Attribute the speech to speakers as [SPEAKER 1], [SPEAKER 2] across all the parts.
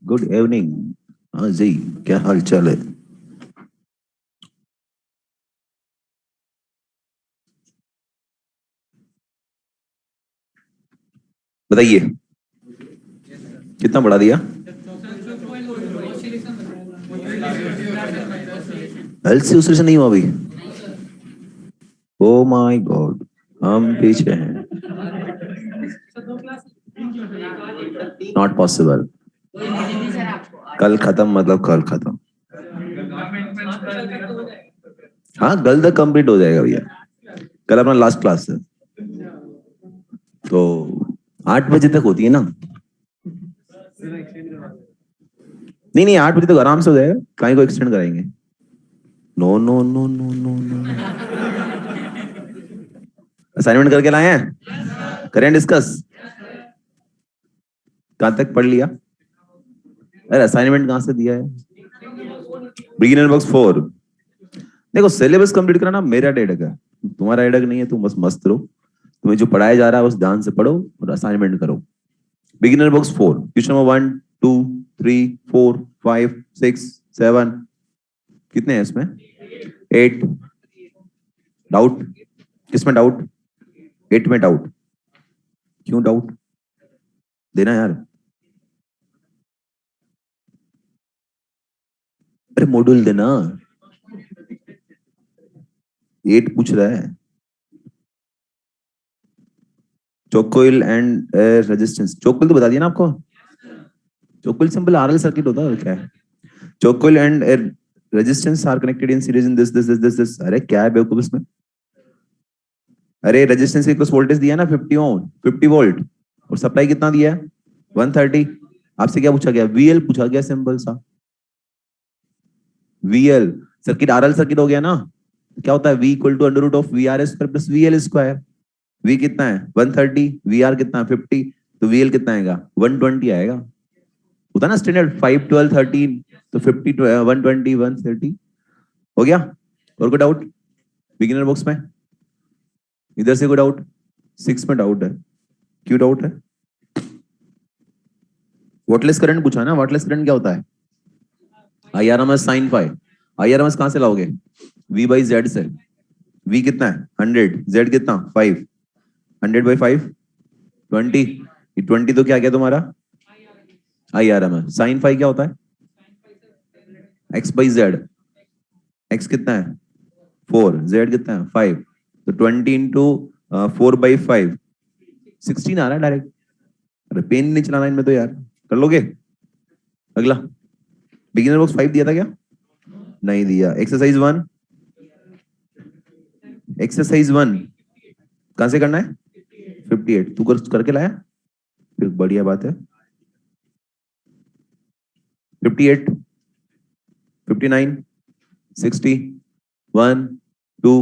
[SPEAKER 1] Good evening. हाँ जी, क्या हाल चाल है? बताइए, कितना बढ़ा दिया? एलसी उससे नहीं हुआ अभी? ओ माय गॉड, हम पीछे हैं। Not possible. कल खत्म मतलब कल खत्म। हाँ, कल तक कंप्लीट हो जाएगा भैया। कल अपना लास्ट क्लास है तो 8 बजे तक होती है ना? नहीं नहीं, 8 बजे तक आराम से हो जाएगा। कहीं को एक्सटेंड कराएंगे? No no no no no no. Assignment करके लाए हैं? करें डिस्कस? कहाँ तक पढ़ लिया? अरे असाइनमेंट कहाँ से दिया है? Beginner box 4। देखो, सिलेबस कंप्लीट करना मेरा हेडेक है, तुम्हारा हेडेक नहीं है। तुम बस मस्त रहो। तुम्हें जो पढ़ाया जा रहा है बस ध्यान से पढ़ो और असाइनमेंट करो। Beginner box 4, question number 1 2 3 4 5 6 7। कितने हैं इसमें? 8। डाउट? किसमें डाउट? 8 में डाउट? क्यों डाउट देना यार? अरे मॉड्यूल देना। 8 पूछ रहा है। चोकोइल एंड एयर रेजिस्टेंस, चोकोइल तो बता दिया ना आपको। चोकोइल सिंपल आरएल सर्किट होता है और क्या है। Choke coil and air resistance are connected in series in this. अरे क्या है बेवकूफ इसमें? अरे रेजिस्टेंस की कुछ वोल्टेज दिया ना, 50 ओम, 50 वोल्ट। और सप्लाई कितना दिया है? 130। आपसे क्या पूछा गया? वीएल पूछा गया, सिंपल सा। वीएल सर्किट आरएल सर्किट हो गया ना। क्या होता है? V equal to under root of V R square plus VL square. V कितना है? 130। वी आर कितना है? 50। तो वीएल कितना आएगा? 120 आएगा। होता है ना स्टैंडर्ड 5 12 13। तो 50 120 130 हो गया। और कोई डाउट बिगिनर बॉक्स में? इधर से कोई डाउट? 6 में डाउट है। क्यों डाउट है? वॉटलेस करंट पूछा ना। वॉटलेस करंट क्या होता है? I R M S sine five. I R M S कहां से लाओगे? वी बाई जेड से। वी कितना है? 100। जेड कितना? 5। 100/5 20। 20 तो क्या क्या तुम्हारा? I R M S sine five क्या होता है? X by Z. एक्स कितना है? 4। जेड कितना है? 5। तो 20 इंटू 4/5 16 आ रहा है डायरेक्ट। अरे पेन नहीं चलाना इनमें तो यार। कर लोगे? अगला। बिगिनर बॉक्स 5 दिया था क्या? नहीं दिया। एक्सरसाइज 1। एक्सरसाइज 1 कहां से करना है? 58 तू करके लाया? फिर बढ़िया बात है। 58 59 60 1 2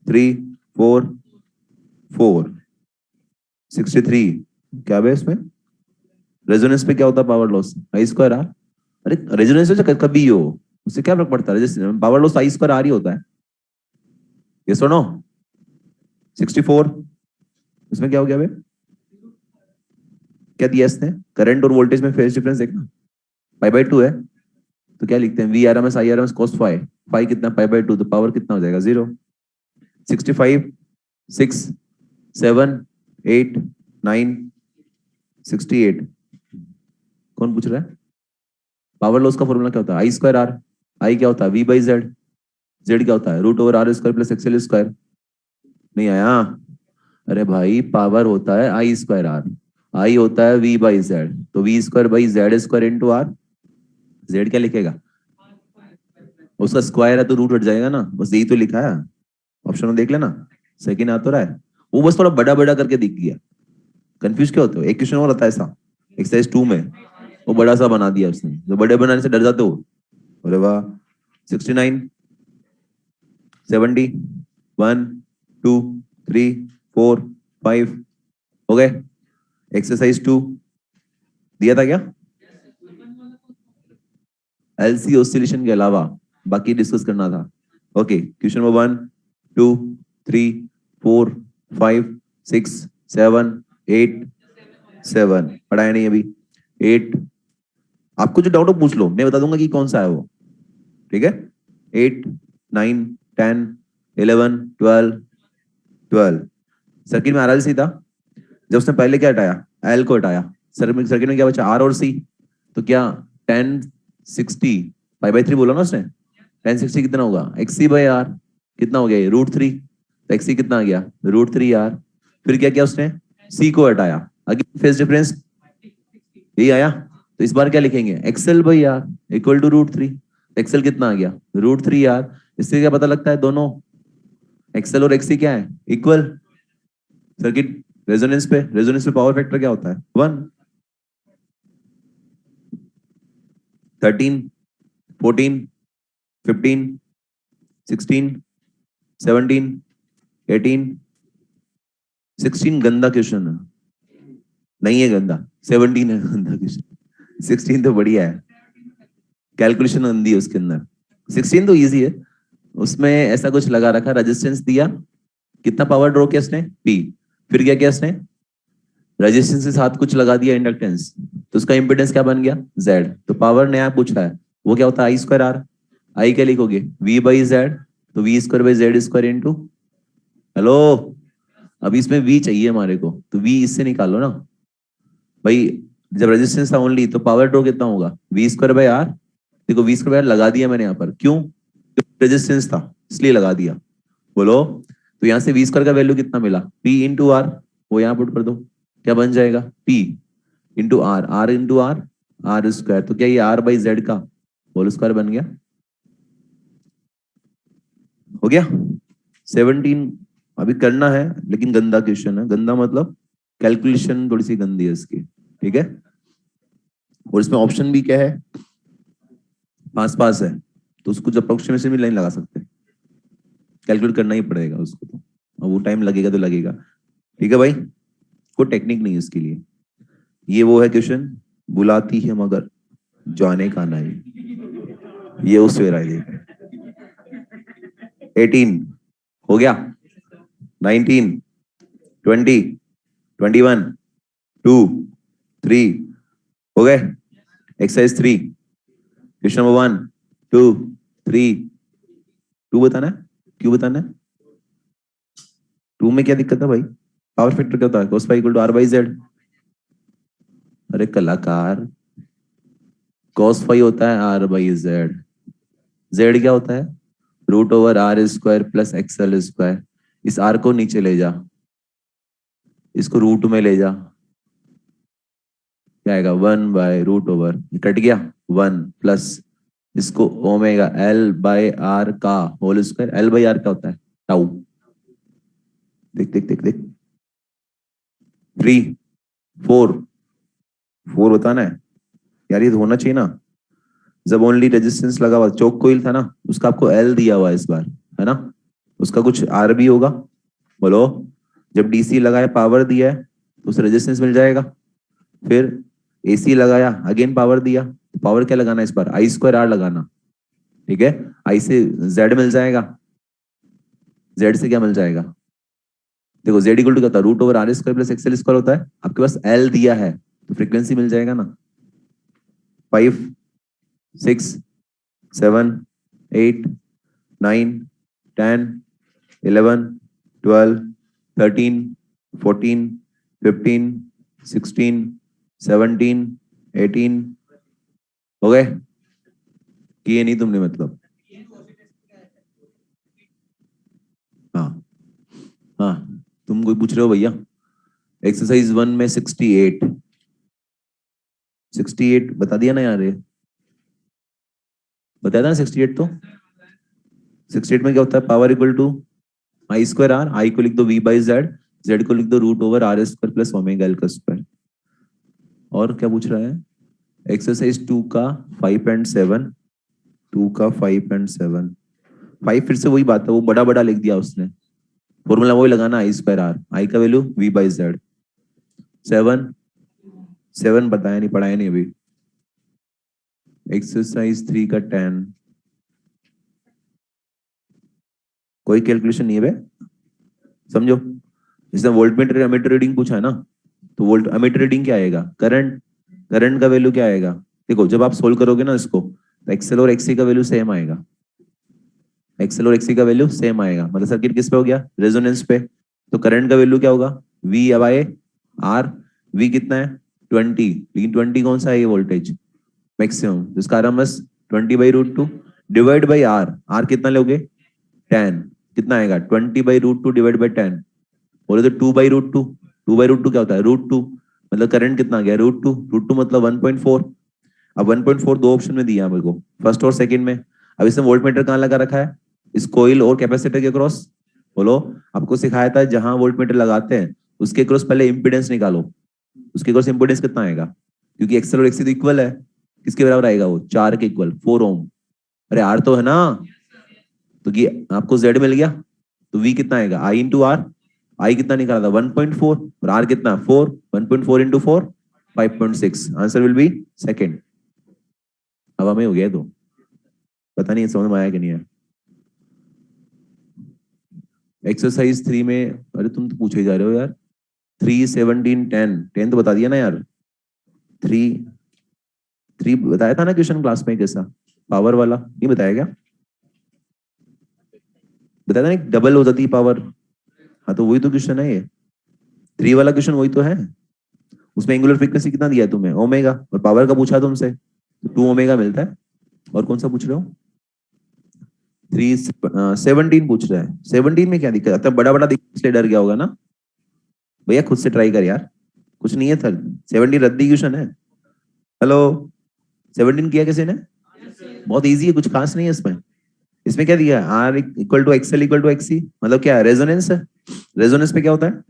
[SPEAKER 1] 3 4 4 63। क्या है इसमें? रेजोनेंस पे क्या होता है? Power loss I square R. अरे रेजोनेंस हो कभी हो, उससे क्या फर्क पड़ता है? Power loss I square R ही होता है। ये सुनो। 64 इसमें क्या हो गया बे? क्या दिया इसने? करंट और वोल्टेज में फेज डिफरेंस देखना। पाई/2 है। तो क्या लिखते हैं? V R M S I R M S cos five. Five कितना? पाई/2। तो पावर कितना हो जाएगा? 0। 65 6 7 8 9 68। कौन पूछ रहा है? पावर लॉस का फॉर्मूला क्या होता है? आई स्क्वायर आर। आई क्या होता है? V by Z. जेड क्या होता है? Root over R square plus XL square. नहीं आया? अरे भाई पावर होता है आई स्क्वायर आर, आई होता है वी बाई जेड। तो V square by Z square into R. Z क्या लिखेगा? उसका स्क्वायर है तो रूट हट जाएगा ना, बस यही तो लिखा है। ऑप्शन में देख लेना। सेकंड आ तो रहा है। वो बस थोड़ा बड़ा बड़ा करके दिख गया। कंफ्यूज क्या होते हो? एक क्वेश्चन और आता है ऐसा एक्सरसाइज 2 में, वो बड़ा सा बना दिया उसने। जो बड़े बनाने से डर जाते हो। अरे वाह। 69 70 1 2 3 4 5 हो गए। एक्सरसाइज 2 दिया था क्या? एलसी ऑसिलेशन के अलावा बाकी डिस्कस करना था। ओके, क्वेश्चन नंबर 1 2 3 4 5 6 7 8 7 पढ़ाया नहीं अभी। 8 आपको जो डाउट हो पूछ लो, मैं बता दूंगा कि कौन सा है वो। ठीक है, 8 9 10 11 12 12। सर्किट में RLC था, जब उसने पहले क्या हटाया, एल को हटाया, सर्किट में क्या बचा, आर और सी। तो क्या 1060 5/3 बोला ना उसने, 1060 कितना होगा, XC बाई आर, कितना हो गया ये, √3। तो XC कितना आ गया, √3R। फिर क्या किया उसने, C को हटाया, अगेन फेज डिफरेंस यही आया। तो इस बार क्या लिखेंगे, XL by R equal to √3। XL कितना आ गया, √3R। इससे क्या पता लगता है, दोनों XL और XC क्या है, इक्वल। सर्किट रेजोनेंस पे पावर फैक्टर क्या होता है, 1। 13 14 15 16 17 18 16 गंदा क्वेश्चन है, नहीं है गंदा, 17 है गंदा क्वेश्चन, 16 तो बढ़िया है, कैलकुलेशन गंदी है उसके अंदर। 16 तो इजी है, उसमें ऐसा कुछ लगा रखा, रेजिस्टेंस दिया, कितना पावर ड्रॉ किया उसने, P। फिर क्या किया उसने, रेजिस्टेंस के साथ कुछ लगा दिया इंडक्टेंस, तो उसका इंपेडेंस क्या बन गया, Z। तो पावर नया पूछ रहा है, वो क्या होता है, I²R। आई क्या लिखोगे, V/Z, तो V²/Z² इंटू, हेलो, अब इसमें V चाहिए हमारे को, तो V इससे निकालो ना भाई। जब रेजिस्टेंस था ओनली, तो पावर ड्रॉ कितना होगा, V²/R। देखो V²/R लगा दिया मैंने यहाँ पर, क्यों, रेजिस्टेंस था इसलिए लगा दिया, बोलो। तो यहाँ से V² का वैल्यू कितना मिला, P/R, वो यहाँ पुट कर दो, क्या बन जाएगा, P/R, R/R तो क्या ये R/Z का होल स्क्वायर बन गया, हो गया। 17 अभी करना है, लेकिन गंदा क्वेश्चन है, गंदा मतलब कैलकुलेशन थोड़ी सी गंदी है इसकी, ठीक है। और इसमें ऑप्शन भी क्या है, पास है, तो उसको जब अप्रोक्सीमेशन में लाइन लगा सकते हैं, कैलकुलेट करना ही पड़ेगा उसको, तो और वो टाइम लगेगा तो लगेगा, ठीक है भाई। कोई टेक्निक नहीं है इसके लिए, ये वो है क्वेश्चन, बुलाती है मगर जाने का नहीं, ये उस वेरा है। 18 हो गया, 19 20 21 2 3 हो गए। एक्सरसाइज 3, क्वेश्चन नंबर 1 2 3 2 बताना है, क्यों बताना है, 2 में क्या दिक्कत है भाई, पावर फैक्टर क्या होता है, cos phi = R/Z। अरे कलाकार, cos phi होता है R/Z, Z क्या होता है, √R² प्लस XL²। इस R को नीचे ले जा, इसको रूट में ले जा, क्या आएगा, 1/√, कट गया 1 प्लस इसको ओमेगा L/R का होल स्क्वायर। L/R क्या होता है, टाउ। देख देख देख देख, 3 4 बताना है यार, ये तो होना चाहिए ना। जब ओनली रेजिस्टेंस लगा हुआ, चोक कोइल था ना, उसका आपको L दिया हुआ है इस बार, है ना, उसका कुछ R भी होगा, बोलो। जब DC लगाया, पावर दिया है, तो उसे रेजिस्टेंस मिल जाएगा। फिर AC लगाया, अगेन पावर दिया, तो पावर क्या लगाना है इस बार, I²R लगाना, ठीक है। I से Z मिल जाएगा, Z से क्या मिल जाएगा, देखो Z इक्वल टू क्या होता है, √R² प्लस XL² होता है, आपके पास L दिया है, तो फ्रीक्वेंसी मिल जाएगा ना, 5 6 7 8 9 10 11 12 13 14 15 16 17 18 हो गए, किए नहीं तुमने मतलब, हाँ हाँ, तुम कोई पूछ रहे हो भैया। एक्सरसाइज 1 में 68 बता दिया ना यार, ये बताया था ना 68, तो 68 में क्या होता है, power equal to I²R, I को लिख दो V/Z, Z को लिख दो √R² प्लस ओमेगा L का स्क्वायर। और क्या पूछ रहा है, एक्सरसाइज 2 का 5 एंड 7, 2 का 5 एंड 7, 5 फिर से वही बात है, वो बड़ा बड़ा लिख दिया उसने, फॉर्मूला वही लगाना, I²R, I का वैल्यू V/Z। 7 बताया नहीं, पढ़ाया नहीं अभी। एक्सरसाइज 3 का 10, कोई कैलकुलेशन नहीं है बे, समझो। जिसने वोल्टमीटर एमीटर रीडिंग पूछा है ना, तो वोल्ट एमीटर रीडिंग क्या आएगा, करंट, करंट का वैल्यू क्या आएगा, देखो जब आप सोल्व करोगे ना इसको तो एक्सएल और एक्सी का वैल्यू सेम आएगा, एक्सएल और एक्सी का वैल्यू सेम आएगा, मतलब सर्किट किस पे हो गया, रेजोनेंस पे। तो करंट का वैल्यू क्या होगा, वी बाय आर। वी कितना है 20, लेकिन 20 कौन सा है ये वोल्टेज मैक्सिमम, जिसका RMS 20/√2 divide by R. R कितना लोगे 10, कितना आएगा 20/√2 डिवाइड बाई 10, बोले तो 2/√2। 2/√2 क्या होता है √2, मतलब करंट कितना आ गया √2 मतलब 1.4। अब 1.4 दो ऑप्शन में दिया है मेरे को, फर्स्ट और सेकंड में। अब इसमें वोल्ट मीटर कहाँ लगा रखा है, इस कोइल और कैपेसिटर के क्रॉस। बोलो, आपको सिखाया था जहां वोल्ट मीटर लगाते हैं उसके क्रॉस पहले इंपीडेंस निकालो, उसके क्रॉस इंपीडेंस कितना आएगा, क्योंकि एक्सएल और एक्सी तो इक्वल है, किसके बराबर आएगा वो 4 के इक्वल 4 ओम। अरे आर तो है ना, तो कि आपको जेड मिल गया, तो वी कितना आएगा आई इंटू आर। आई कितना निकाला था 1.4 और आर कितना 4, 1.4 into 4 5.6। Answer will be second. हवा में हो गया तो पता नहीं समझ में आया कि नहीं आया। एक्सरसाइज 3 में, अरे तुम तो पूछे जा रहे हो यार, 3 17 10 10 तो बता दिया ना यार। 3 3 बताया था ना क्वेश्चन क्लास में कैसा, पावर वाला नहीं बताया क्या, बताया था ना डबल हो जाती है पावर। हाँ तो वही तो क्वेश्चन है ये, 3 वाला क्वेश्चन वही तो है। उसमें एंगुलर फ्रीक्वेंसी कितना दिया है तुम्हें ओमेगा, और पावर का पूछा तुमसे तो 2 ओमेगा मिलता है। और कौन सा पूछ रहे हो 17 पूछ रहा है। 17 में क्या दिक्कत आता है, बड़ा बड़ा इसलिए डर गया होगा ना भैया, खुद से ट्राई कर यार, कुछ नहीं है सर। 17 रद्दी क्वेश्चन है। हेलो 17 किया किसी ने, बहुत इजी है, कुछ खास नहीं है इसमें। इसमें क्या दिया है R equal to XL equal to XC, मतलब क्या है रेजोनेंस है। रेजोनेंस पे क्या होता है,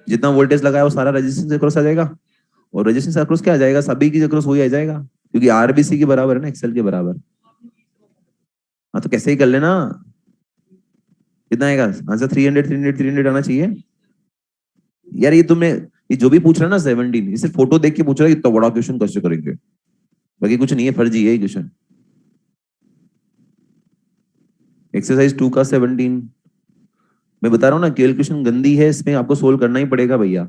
[SPEAKER 1] जितना वोल्टेज लगाया वो सारा रेजिस्टेंस अक्रॉस आ जाएगा, और रेजिस्टेंस अक्रॉस क्या आ जाएगा, सभी की अक्रॉस वही आ जाएगा, क्योंकि आर बी सी के बराबर है ना एक्सएल के बराबर। हाँ तो कैसे ही कर लेना, कितना आएगा आंसर 300 300 300 आना चाहिए यार। ये तुमने ये जो भी पूछ रहा है ना 17, इसे फोटो देख के पूछ रहा है इतना बड़ा क्वेश्चन कैसे करेंगे, बाकी कुछ नहीं है, फर्जी है क्वेश्चन। एक्सरसाइज 2 का 17 मैं बता रहा हूँ ना, कैलकुलेशन गंदी है, इसमें आपको सोल्व करना ही पड़ेगा भैया।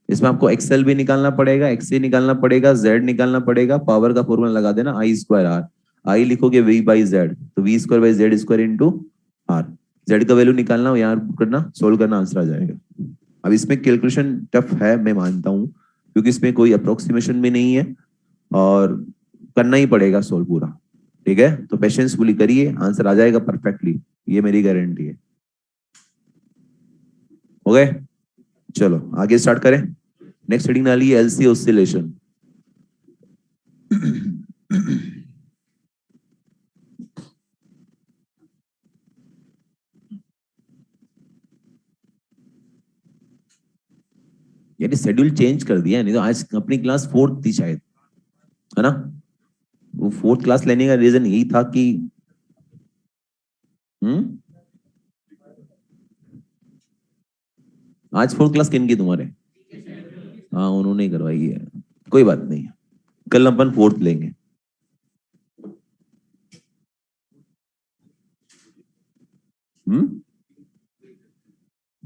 [SPEAKER 1] इसमें आपको एक्सएल भी निकालना पड़ेगा, एक्सए निकालना पड़ेगा, जेड निकालना पड़ेगा, पावर का फॉर्मूला लगा देना आई स्क्वायर आर। आई लिखोगे वी बाई जेड, तो V square by Z square into R. Z का वैल्यू निकालना, यहाँ करना सोल्व करना, आंसर आ जाएगा। अब इसमें कैलकुलेशन टफ है मैं मानता हूँ, क्योंकि इसमें कोई अप्रोक्सीमेशन भी नहीं है और करना ही पड़ेगा सोल्व पूरा। ठीक है, तो पेशेंसफुली करिए, आंसर आ जाएगा परफेक्टली, ये मेरी गारंटी है। हो गए, चलो आगे स्टार्ट करें। नेक्स्ट हेडिंग डाली है एलसी ऑसिलेशन। यानी शेड्यूल चेंज कर दिया, नहीं तो आज अपनी क्लास 4th थी शायद, है ना। वो 4th क्लास लेने का रीजन यही था कि आज 4th क्लास किन की तुम्हारे, हाँ उन्होंने ही करवाई है, कोई बात नहीं, कल अपन 4th लेंगे।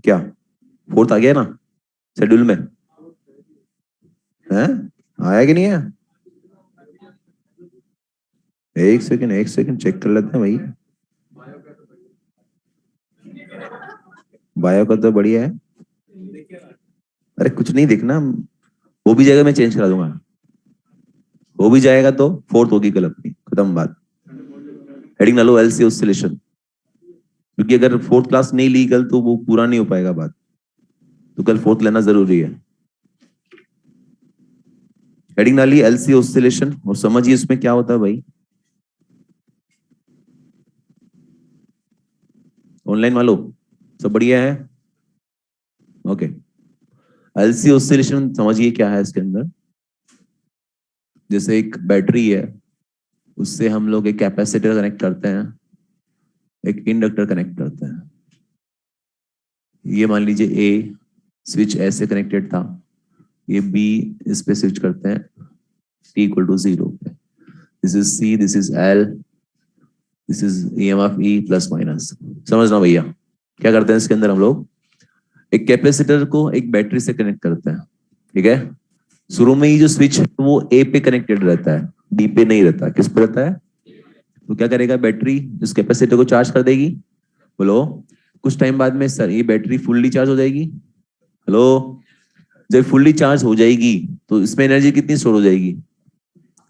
[SPEAKER 1] क्या 4th आ गया ना शेड्यूल में, है आया कि नहीं है, एक सेकंड चेक कर लेते हैं भाई। बायो का तो बढ़िया है, अरे कुछ नहीं देखना, वो भी जाएगा मैं चेंज करा दूंगा, हो भी जाएगा तो 4th होगी कल अपनी, खत्म बात। हेडिंग डालो एलसी ऑसिलेशन, क्योंकि अगर 4th क्लास नहीं ली कल तो वो पूरा नहीं हो पाएगा बात, तो कल 4th लेना जरूरी है। हेडिंग डाली एलसी ऑसिलेशन, और समझिए इसमें क्या होता है भाई। ऑनलाइन वालों सब बढ़िया है, ओके। एलसी ऑसिलेशन समझिए क्या है इसके अंदर। जैसे एक बैटरी है, उससे हम लोग एक कैपेसिटर कनेक्ट करते हैं, एक इंडक्टर कनेक्ट करते हैं। ये मान लीजिए ए स्विच ऐसे कनेक्टेड था, ये बी इस पे स्विच करते हैं t इक्वल टू 0 पे। This is C, this is L, this is EMF E plus minus. समझना भैया, क्या करते हैं इसके अंदर हम लोग एक कैपेसिटर को एक बैटरी से कनेक्ट करते हैं। ठीक है, शुरू में ही जो स्विच है वो वो ए पे कनेक्टेड रहता है, बी पे नहीं रहता। किस पे रहता है? तो क्या करेगा, बैटरी इस कैपेसिटर को चार्ज कर देगी। बोलो, कुछ टाइम बाद में सर ये बैटरी फुल्ली चार्ज हो जाएगी। हेलो, जब फुल्ली चार्ज हो जाएगी तो इसमें एनर्जी कितनी स्टोर हो जाएगी?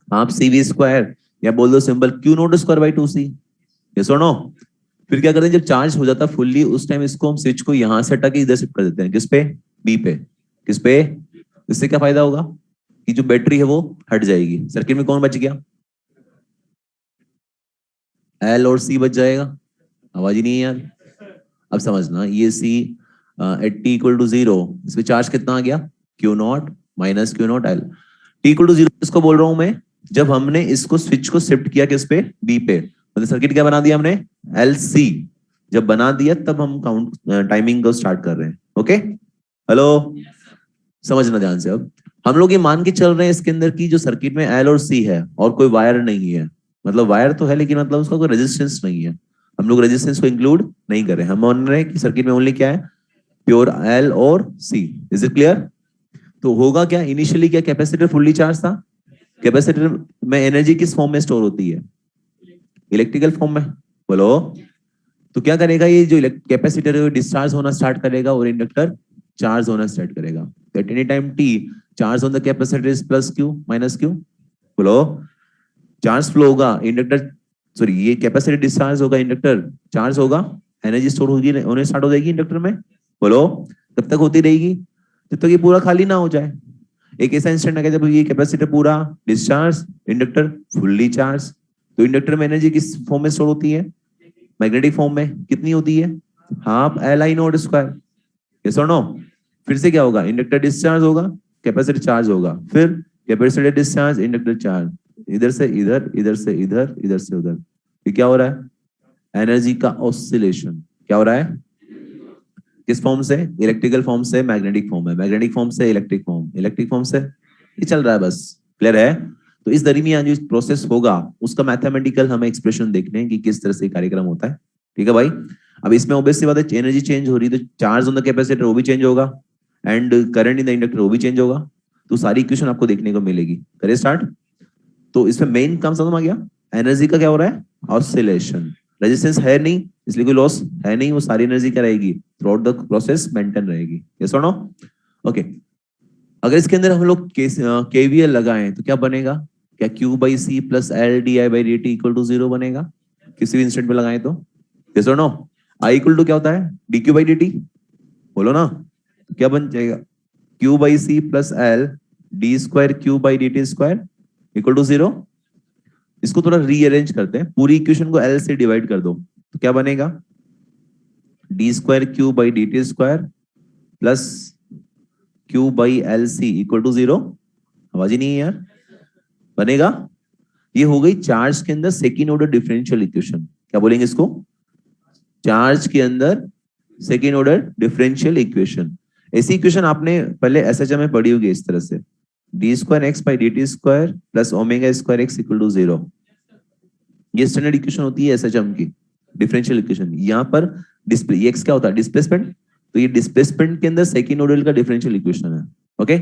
[SPEAKER 1] आप सी वी स्क्वायर, या बोल दो simple Q note square by 2 सी। ये सुनो, फिर क्या करते हैं, जब चार्ज हो जाता फुल्ली उस टाइम इसको हम स्विच को यहां से हटा के इधर शिफ्ट कर देते हैं। किस पे? बी पे। किस पे? इससे क्या फायदा होगा कि जो बैटरी है वो हट जाएगी। सर्किट में कौन बच गया? एल और सी बच जाएगा। आवाज ही नहीं है यार। अब समझना, ये C at T equal to 0, इसमें चार्ज कितना आ गया? Q naught minus Q naught L. T equal to 0 इसको बोल रहा हूं मैं, जब हमने इसको स्विच को शिफ्ट किया किस पे? बी पे। मतलब सर्किट क्या बना दिया हमने? L C. जब बना दिया तब हम काउंट टाइमिंग को स्टार्ट कर रहे हैं। ओके, हेलो, समझना ध्यान से। अब हम लोग ये मान के चल रहे हैं इसके अंदर की जो सर्किट में एल और सी है और कोई वायर नहीं है। मतलब वायर तो है लेकिन मतलब उसका कोई रेजिस्टेंस नहीं है। हम लोग रेजिस्टेंस को इंक्लूड नहीं कर रहे हैं। हम मान रहे हैं कि सर्किट में ओनली क्या है? प्योर एल और सी। Is it clear? तो होगा क्या, इनिशियली क्या कैपेसिटर फुल्ली चार्ज था? कैपेसिटर में एनर्जी किस फॉर्म में स्टोर होती है? इलेक्ट्रिकल फॉर्म में। बोलो, तो क्या करेगा ये जो कैपेसिटर है डिस्चार्ज होना स्टार्ट करेगा और इंडक्टर चार्ज होना स्टार्ट करेगा। At any time T charge on the capacitor is plus Q minus Q. बोलो, चार्ज फ्लो होगा, इंडक्टर सॉरी ये कैपेसिटर डिस्चार्ज होगा, इंडक्टर चार्ज होगा, एनर्जी स्टोर होगी, होने स्टार्ट हो जाएगी इंडक्टर में। बोलो, कब तक होती रहेगी? जब तक ये पूरा खाली ना हो जाए। एक ऐसा इंस्टेंट आएगा जब ये कैपेसिटर पूरा डिस्चार्ज, इंडक्टर फुल्ली चार्ज। तो इंडक्टर में एनर्जी किस फॉर्म में स्टोर होती है? मैग्नेटिक फॉर्म में। कितनी होती है? Half L I naught square. Yes और नो? फिर से क्या होगा, इंडक्टर डिस्चार्ज होगा, कैपेसिटर चार्ज होगा, फिर कैपेसिटर डिस्चार्ज, इंडक्टर चार्ज, इधर से इधर, इधर से इधर, इधर से उधर। ये क्या हो रहा है? एनर्जी का ऑसिलेशन। क्या हो रहा है? किस फॉर्म से? इलेक्ट्रिकल फॉर्म से मैग्नेटिक फॉर्म है, मैग्नेटिक फॉर्म से इलेक्ट्रिक फॉर्म, इलेक्ट्रिक फॉर्म से ये चल रहा है बस। क्लियर है? तो इस दरमियान जो प्रोसेस होगा उसका मैथमेटिकल हमें एक्सप्रेशन देखने हैं कि किस तरह से कार्यक्रम होता है। ठीक है भाई? अब इसमें ऑब्वियसली बात है, एनर्जी चेंज हो रही है तो चार्ज ऑन द कैपेसिटर वो भी चेंज होगा and current in the inductor वो भी चेंज होगा। तो सारी इक्वेशन आपको देखने को मिलेगी। करें स्टार्ट। तो इसमें मेन काम समझ में आ गया, एनर्जी का क्या हो रहा है? ऑसिलेशन। रेजिस्टेंस है नहीं इसलिए कोई लॉस है नहीं, वो सारी एनर्जी क्या रहेगी? Through out the process maintain रहेगी। यस और नो? ओके, अगर इसके अंदर हम लोग केवीएल लगाएं तो क्या बनेगा? क्या Q by C plus L D I by D T equal to 0 बनेगा? किसी भी इंस्टेंट पे लगाएं तो। यस और नो? आई इक्वल टू क्या होता है? D Q by D T. बोलो ना, तो क्या बन जाएगा? Q by C plus L D square Q by D T square equal to 0। इसको थोड़ा रीअरेंज करते हैं, पूरी इक्वेशन को L से डिवाइड कर दो तो क्या बनेगा? D square Q by D T square plus Q by L C equal to 0। आवाज ही नहीं है यार। बनेगा? ये हो गई चार्ज के अंदर सेकेंड ऑर्डर डिफरेंशियल इक्वेशन। क्या बोलेंगे इसको? चार्ज के अंदर सेकेंड ऑर्डर डिफरेंशियल इक्वेशन। ऐसी इक्वेशन आपने पहले एसएचएम में पढ़ी होगी इस तरह से, D square X by D T square plus omega square X equal to 0। ये स्टैंडर्ड इक्वेशन होती है एसएचएम की डिफरेंशियल इक्वेशन। यहाँ पर डिस्प्ले एक्स क्या होता है? डिस्प्लेसमेंट। तो ये डिस्प्लेसमेंट के अंदर सेकेंड ऑर्डर का डिफरेंशियल इक्वेशन है। ओके,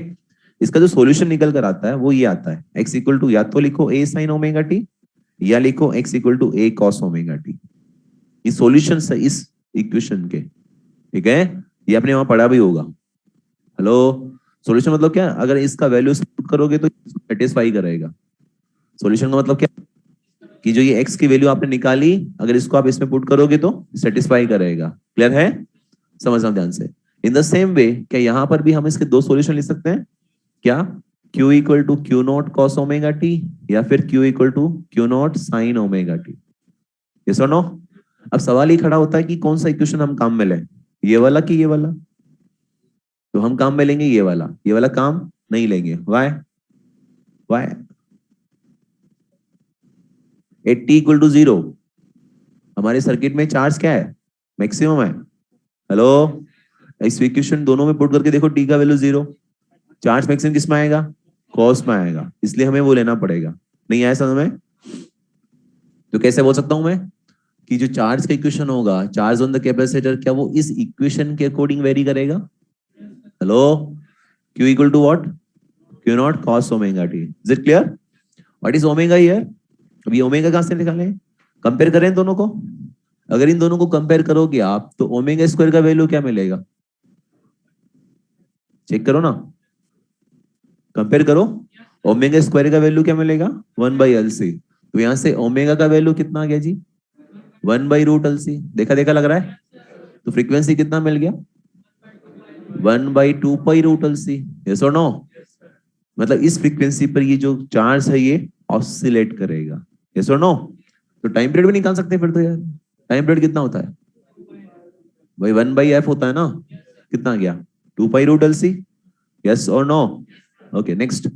[SPEAKER 1] इसका जो सॉल्यूशन निकल कर आता है वो ये आता है, एक्स इक्वल टू या तो लिखो ए साइन ओमेगा टी या लिखो X equal to A cos omega T. ये सॉल्यूशन है इस इक्वेशन के। ठीक है, ये आपने वहां पढ़ा भी होगा। हेलो, सॉल्यूशन मतलब क्या? अगर इसका वैल्यू पुट करोगे तो सेटिस्फाई करेगा। सॉल्यूशन का मतलब क्या? कि जो ये x की वैल्यू आपने निकाली अगर इसको आप इसमें पुट करोगे तो सेटिस्फाई करेगा। क्लियर है? समझना ध्यान से। इन द सेम वे क्या यहाँ पर भी हम इसके दो सॉल्यूशन लिख सकते हैं? क्या? Q equal to Q naught cos omega T या फिर Q equal to Q not sine omega T. Yes और नो? अब सवाल ही खड़ा होता है कि कौन सा इक्वेशन हम काम में लें, ये वाला कि ये वाला? तो हम काम में लेंगे ये वाला काम नहीं लेंगे। Why? Why? At T equal to 0 हमारे सर्किट में चार्ज क्या है? मैक्सिमम है। हेलो, इस इक्वेशन दोनों में पुट करके देखो, टी का वैल्यू 0, चार्ज मैक्सिमम किस में आएगा? कॉस में आएगा, इसलिए हमें वो लेना पड़ेगा। नहीं आया समझ में? तो कैसे बोल सकता हूं मैं कि जो चार्ज का इक्वेशन होगा, चार्ज ऑन द कैपेसिटर, क्या वो इस इक्वेशन के अकॉर्डिंग वेरी करेगा? Hello, Q equal to what? Q naught cos omega T. Is it clear? What is omega here? अभी ओमेगा कहां से निकालें? कंपेयर करें दोनों को। अगर इन दोनों को कंपेयर करोगे आप तो ओमेगा स्क्वायर का वैल्यू क्या मिलेगा? चेक करो ना, कंपेयर करो। ओमेगा स्क्वायर का वैल्यू क्या मिलेगा? 1/LC। तो यहां से ओमेगा का वैल्यू कितना आ गया जी? 1/√LC। देखा देखा लग रहा है? तो फ्रीक्वेंसी कितना मिल गया? 1/2π√LC। यस और नो? मतलब इस फ्रीक्वेंसी पर ये जो चार्ज है ये ऑसिलेट करेगा। यस और नो? तो टाइम पीरियड भी निकाल सकते हैं फिर तो यार। टाइम पीरियड कितना होता है भाई? 1/f होता है ना। कितना आ गया? 2π√LC। यस और नो? Okay next.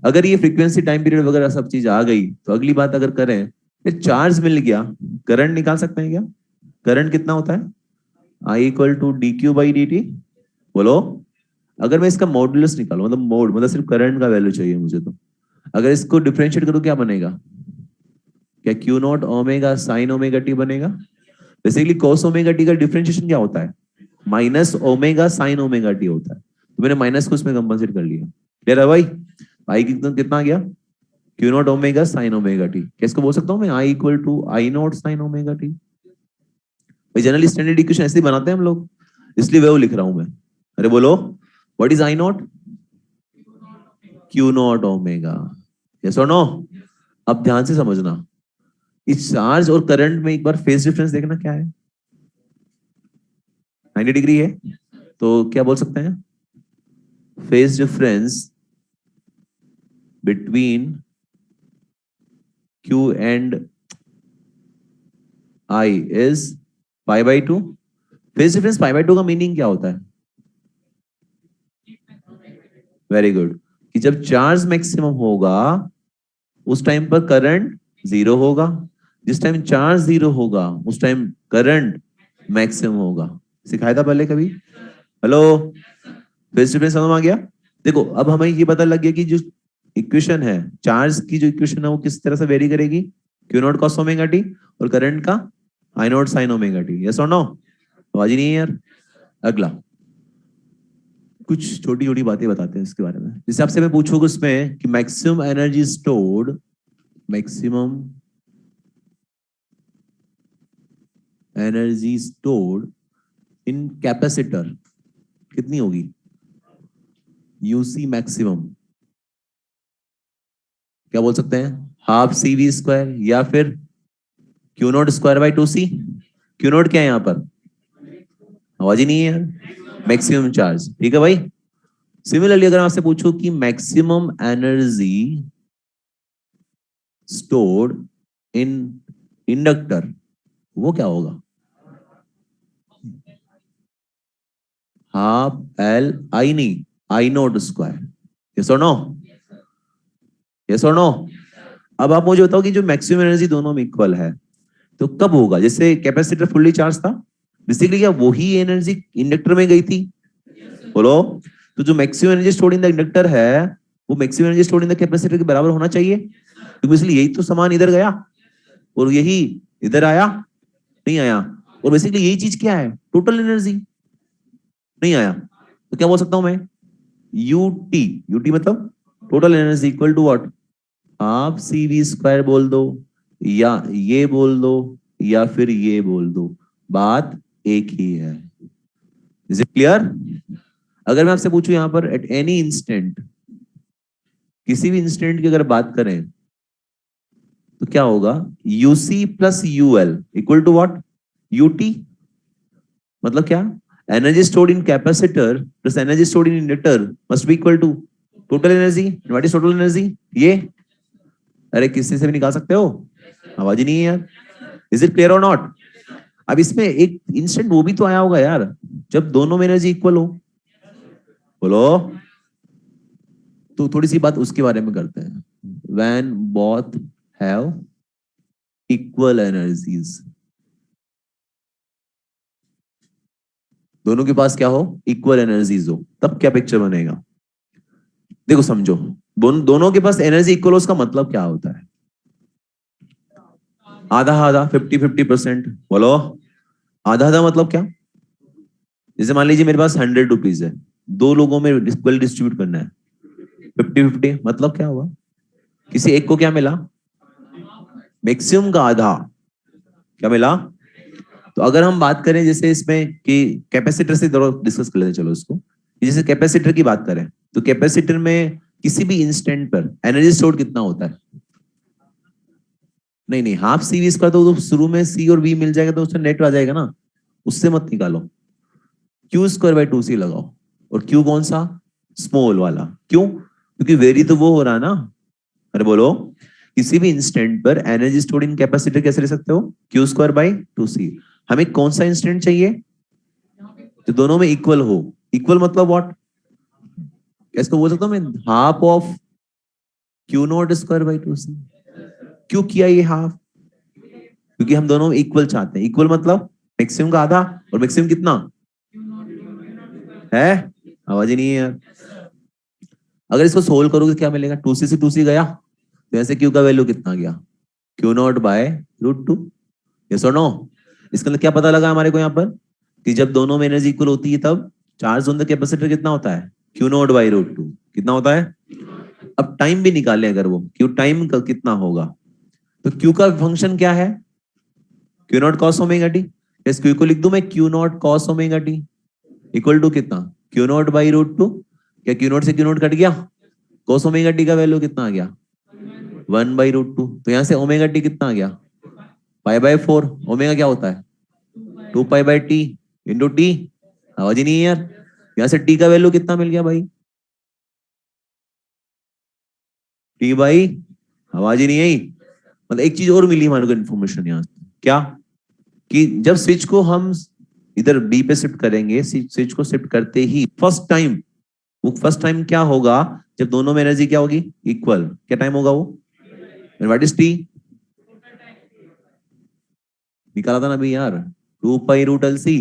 [SPEAKER 1] अगर ये फ्रीक्वेंसी टाइम पीरियड वगैरह सब चीज आ गई तो अगली बात अगर करें, फिर चार्ज मिल गया, करंट निकाल सकते हैं क्या? करंट कितना होता है? I = dq/dt। बोलो। अगर मैं इसका मॉडुलस निकालूं, मतलब मोड मतलब सिर्फ करंट का वैल्यू चाहिए मुझे, तो अगर इसको डिफरेंशिएट करूं क्या बनेगा? क्या Q not omega sine omega T बनेगा? बेसिकली cos ओमेगा टी का डिफरेंशिएशन क्या होता है? Minus omega sine omega T होता है। तो मैंने माइनस को इसमें कंपनसेट कर लिया। क्लियर है भाई? आई कितना आ गया? Q not omega sine omega T. किसको बोल सकता हूँ मैं? I = I0 sign omega T. भाई जनरली स्टैंडर्ड इक्वेशन ऐसे ही बनाते हैं हम लोग, इसलिए वो लिख रहा हूं मैं। अरे बोलो, what is I0? Q not omega. Yes और नो? अब ध्यान से समझना, इस चार्ज और करंट में एक बार फेज डिफरेंस देखना क्या है। 90 डिग्री है, तो क्या बोल सकते हैं? Phase difference between Q and I is π/2। Phase difference π/2 का मीनिंग क्या होता है? वेरी गुड, कि जब चार्ज मैक्सिमम होगा उस टाइम पर करंट जीरो होगा, जिस टाइम चार्ज जीरो होगा उस टाइम करंट मैक्सिमम होगा। सिखाया था पहले कभी? हेलो, फेज डिफरेंस समझ में आ गया? देखो अब हमें ये पता लग गया कि जो इक्वेशन है, चार्ज की जो इक्वेशन है वो किस तरह से वेरी करेगी। Q naught cos omega T और करंट का I0 sin omega T. Yes और नो? आवाज ही नहीं है यार। अगला कुछ छोटी छोटी बातें बताते हैं इसके बारे में। जैसे आपसे मैं पूछूंगा उसमें कि maximum energy stored, maximum energy stored in capacitor कितनी होगी? UC maximum. क्या बोल सकते हैं? हाफ CV² या फिर Q नॉट स्क्वायर/2C। Q नॉट क्या है यहाँ पर? आवाज ही नहीं है यार। Maximum charge. ठीक है भाई। सिमिलरली अगर आपसे पूछूं कि maximum energy stored in inductor, वो क्या होगा? हाफ L नहीं, I0²। यस और नो? यस और नो? अब आप मुझे बताओ कि जो मैक्सिमम एनर्जी दोनों में इक्वल है तो कब होगा? जैसे कैपेसिटर फुल्ली चार्ज था, बेसिकली क्या वही एनर्जी इंडक्टर में गई थी? बोलो। तो जो maximum energy stored in the inductor है वो maximum energy stored in the capacitor के बराबर होना चाहिए, क्योंकि इसलिए यही तो सामान इधर गया और यही इधर आया, नहीं आया। और बेसिकली यही चीज क्या है? Total energy. नहीं आया तो क्या बोल सकता हूं मैं? यूटी। यूटी मतलब total energy equal to what? Half CV² बोल दो, या ये बोल दो, या फिर ये बोल दो, बात एक ही है। Is it clear? अगर मैं आपसे पूछूं यहां पर एट एनी इंस्टेंट, किसी भी इंस्टेंट की अगर बात करें तो क्या होगा? UC + UL equal to what? UT। मतलब क्या? Energy stored in capacitor plus energy stored in inductor must be equal to total energy. What is total energy? ये अरे किसी से भी निकाल सकते हो, आवाज ही नहीं है यार। इज इट क्लियर और नॉट? अब इसमें एक इंस्टेंट वो भी तो आया होगा यार जब दोनों में एनर्जी इक्वल हो। बोलो। तो थोड़ी सी बात उसके बारे में करते हैं। When both have equal energies, दोनों के पास क्या हो? इक्वल एनर्जीज हो, तब क्या पिक्चर बनेगा? देखो समझो, दोनों के पास एनर्जी इक्वल हो उसका मतलब क्या होता है? आधा आधा, 50-50%। बोलो। आधा आधा मतलब क्या? जैसे मान लीजिए मेरे पास 100 रुपीज है, दो लोगों में इक्वल डिस्ट्रीब्यूट करना है, 50-50 मतलब क्या हुआ, किसी एक को क्या मिला, मैक्सिमम का आधा, क्या मिला। तो अगर हम बात करें जैसे इसमें कि कैपेसिटर से डिस्कस कर लेते हैं, चलो इसको, जैसे कैपेसिटर की बात करें तो कैपेसिटर में किसी भी इंस्टेंट पर एनर्जी स्टोर कितना होता है। नहीं नहीं, हाफ सी वी स्क्वायर तो शुरू में सी और वी मिल जाएगा तो उसमें नेट आ जाएगा ना, उससे मत निकालो, क्यू स्क्वायर बाई टू सी लगाओ। और क्यू कौन सा, स्मॉल वाला, क्यों, क्योंकि वेरी तो वो हो रहा है ना। अरे बोलो, किसी भी इंस्टेंट पर एनर्जी स्टोर्ड इन कैपेसिटर कैसे ले सकते हो, क्यू स्क्वायर बाई टू सी। हमें कौन सा इंस्टेंट चाहिए, तो दोनों में इक्वल हो। इक्वल मतलब व्हाट, इसको बोल सकता हूँ मैं, half of Q naught square by two C. क्यों किया ये हाफ, क्योंकि हम दोनों इक्वल चाहते हैं। इक्वल मतलब मैक्सिमम का आधा, और मैक्सिमम कितना है, आवाज ही नहीं है यार। अगर इसको सोल्व करोगे क्या मिलेगा, टू सी से टू सी गया, तो ऐसे क्यू का वैल्यू कितना गया, Q not by root two. Yes और नो। इसके अंदर क्या पता लगा हमारे को यहाँ पर, कि जब दोनों में एनर्जी इक्वल होती है तब चार्ज ऑन द कैपेसिटर कितना होता है, Q not by root two, कितना होता है। अब टाइम भी निकाले अगर वो क्यू टाइम का कितना होगा, तो क्यू का फंक्शन क्या है, Q naught cos omega T. इस क्यू को लिख दूं मैं, Q naught cos omega T equal to कितना, Q not by root two. क्या क्यू नॉट से क्यू नॉट कट गया, कॉस ओमेगा टी का वैल्यू कितना आ गया, 1/√2। तो यहां से ओमेगा टी कितना आ गया, पाई/4। ओमेगा क्या होता है, 2 पाई/टी इंटू टी। आवाज ही नहीं है यार। यहां से टी का वैल्यू कितना मिल गया भाई, टी बाई, आवाज ही नहीं आई। मतलब एक चीज और मिली हमारे को इन्फॉर्मेशन यहाँ से, क्या, कि जब स्विच को हम इधर बी पे शिफ्ट करेंगे, स्विच को शिफ्ट करते ही फर्स्ट टाइम, वो फर्स्ट टाइम क्या होगा, जब दोनों में एनर्जी क्या होगी, इक्वल। क्या टाइम होगा वो, व्हाट इज टी, निकाला था ना अभी यार, 2 पाई√LC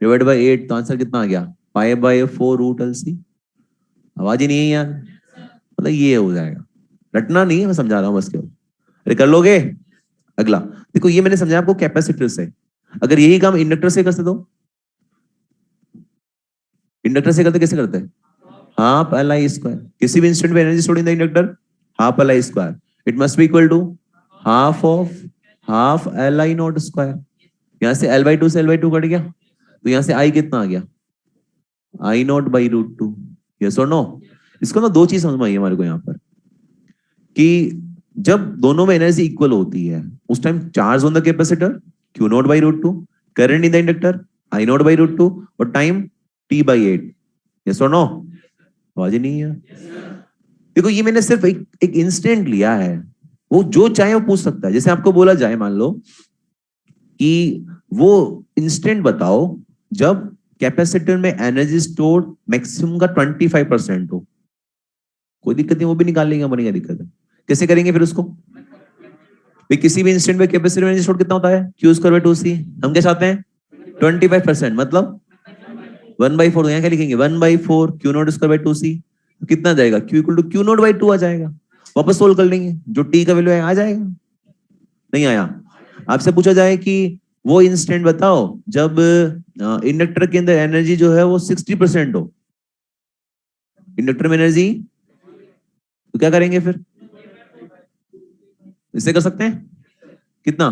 [SPEAKER 1] डिवाइड बाई 8, तो आंसर कितना आ गया, पाई/4√LC। आवाज ही नहीं है यार। मतलब ये हो जाएगा, रटना नहीं है, मैं समझा रहा हूँ बस, केवल अरे कर लोगे। अगला देखो, ये मैंने समझाया आपको कैपेसिटर से। अगर यही काम इंडक्टर से करते तो, इंडक्टर से करते कैसे करते हैं, हाफ एल आई स्क्वायर। किसी भी इंस्टेंट में energy stored in the inductor, half L I square, it must be equal to half of half L I not square. यहां से L/2 से L/2 कट गया, तो यहां से आई कितना आ गया, I0/√2। यस और नो। इसको ना दो चीज समझ में आई हमारे को यहाँ पर, कि जब दोनों में एनर्जी इक्वल होती है उस time charge on the capacitor Q0/√2, current in the inductor I0/√2, और टाइम T/8। यस और नो, आवाज ही नहीं है। देखो ये मैंने सिर्फ एक इंस्टेंट लिया है, वो जो चाहे वो पूछ सकता है। जैसे आपको बोला जाए, मान लो कि वो इंस्टेंट बताओ जब कैपेसिटर में एनर्जी स्टोर मैक्सिमम का 25% हो, कोई दिक्कत नहीं, वो भी निकाल लेंगे, बनेगा दिक्कत है। कैसे करेंगे फिर उसको, भाई किसी भी इंस्टेंट में कैपेसिटर में एनर्जी स्टोर कितना होता है, Q²/2C। हम क्या चाहते हैं, 25%, मतलब 1/4। यहाँ क्या लिखेंगे, 1/4 Q0²/2C। कितना जाएगा, Q इक्वल टू Q0/2 आ जाएगा। वापस सोल्व कर लेंगे, जो टी का वैल्यू है आ जाएगा। नहीं आया, आपसे पूछा जाए कि वो इंस्टेंट बताओ जब इंडक्टर के अंदर एनर्जी जो है वो 60% हो, इंडक्टर में एनर्जी, तो क्या करेंगे फिर, इससे कर सकते हैं कितना,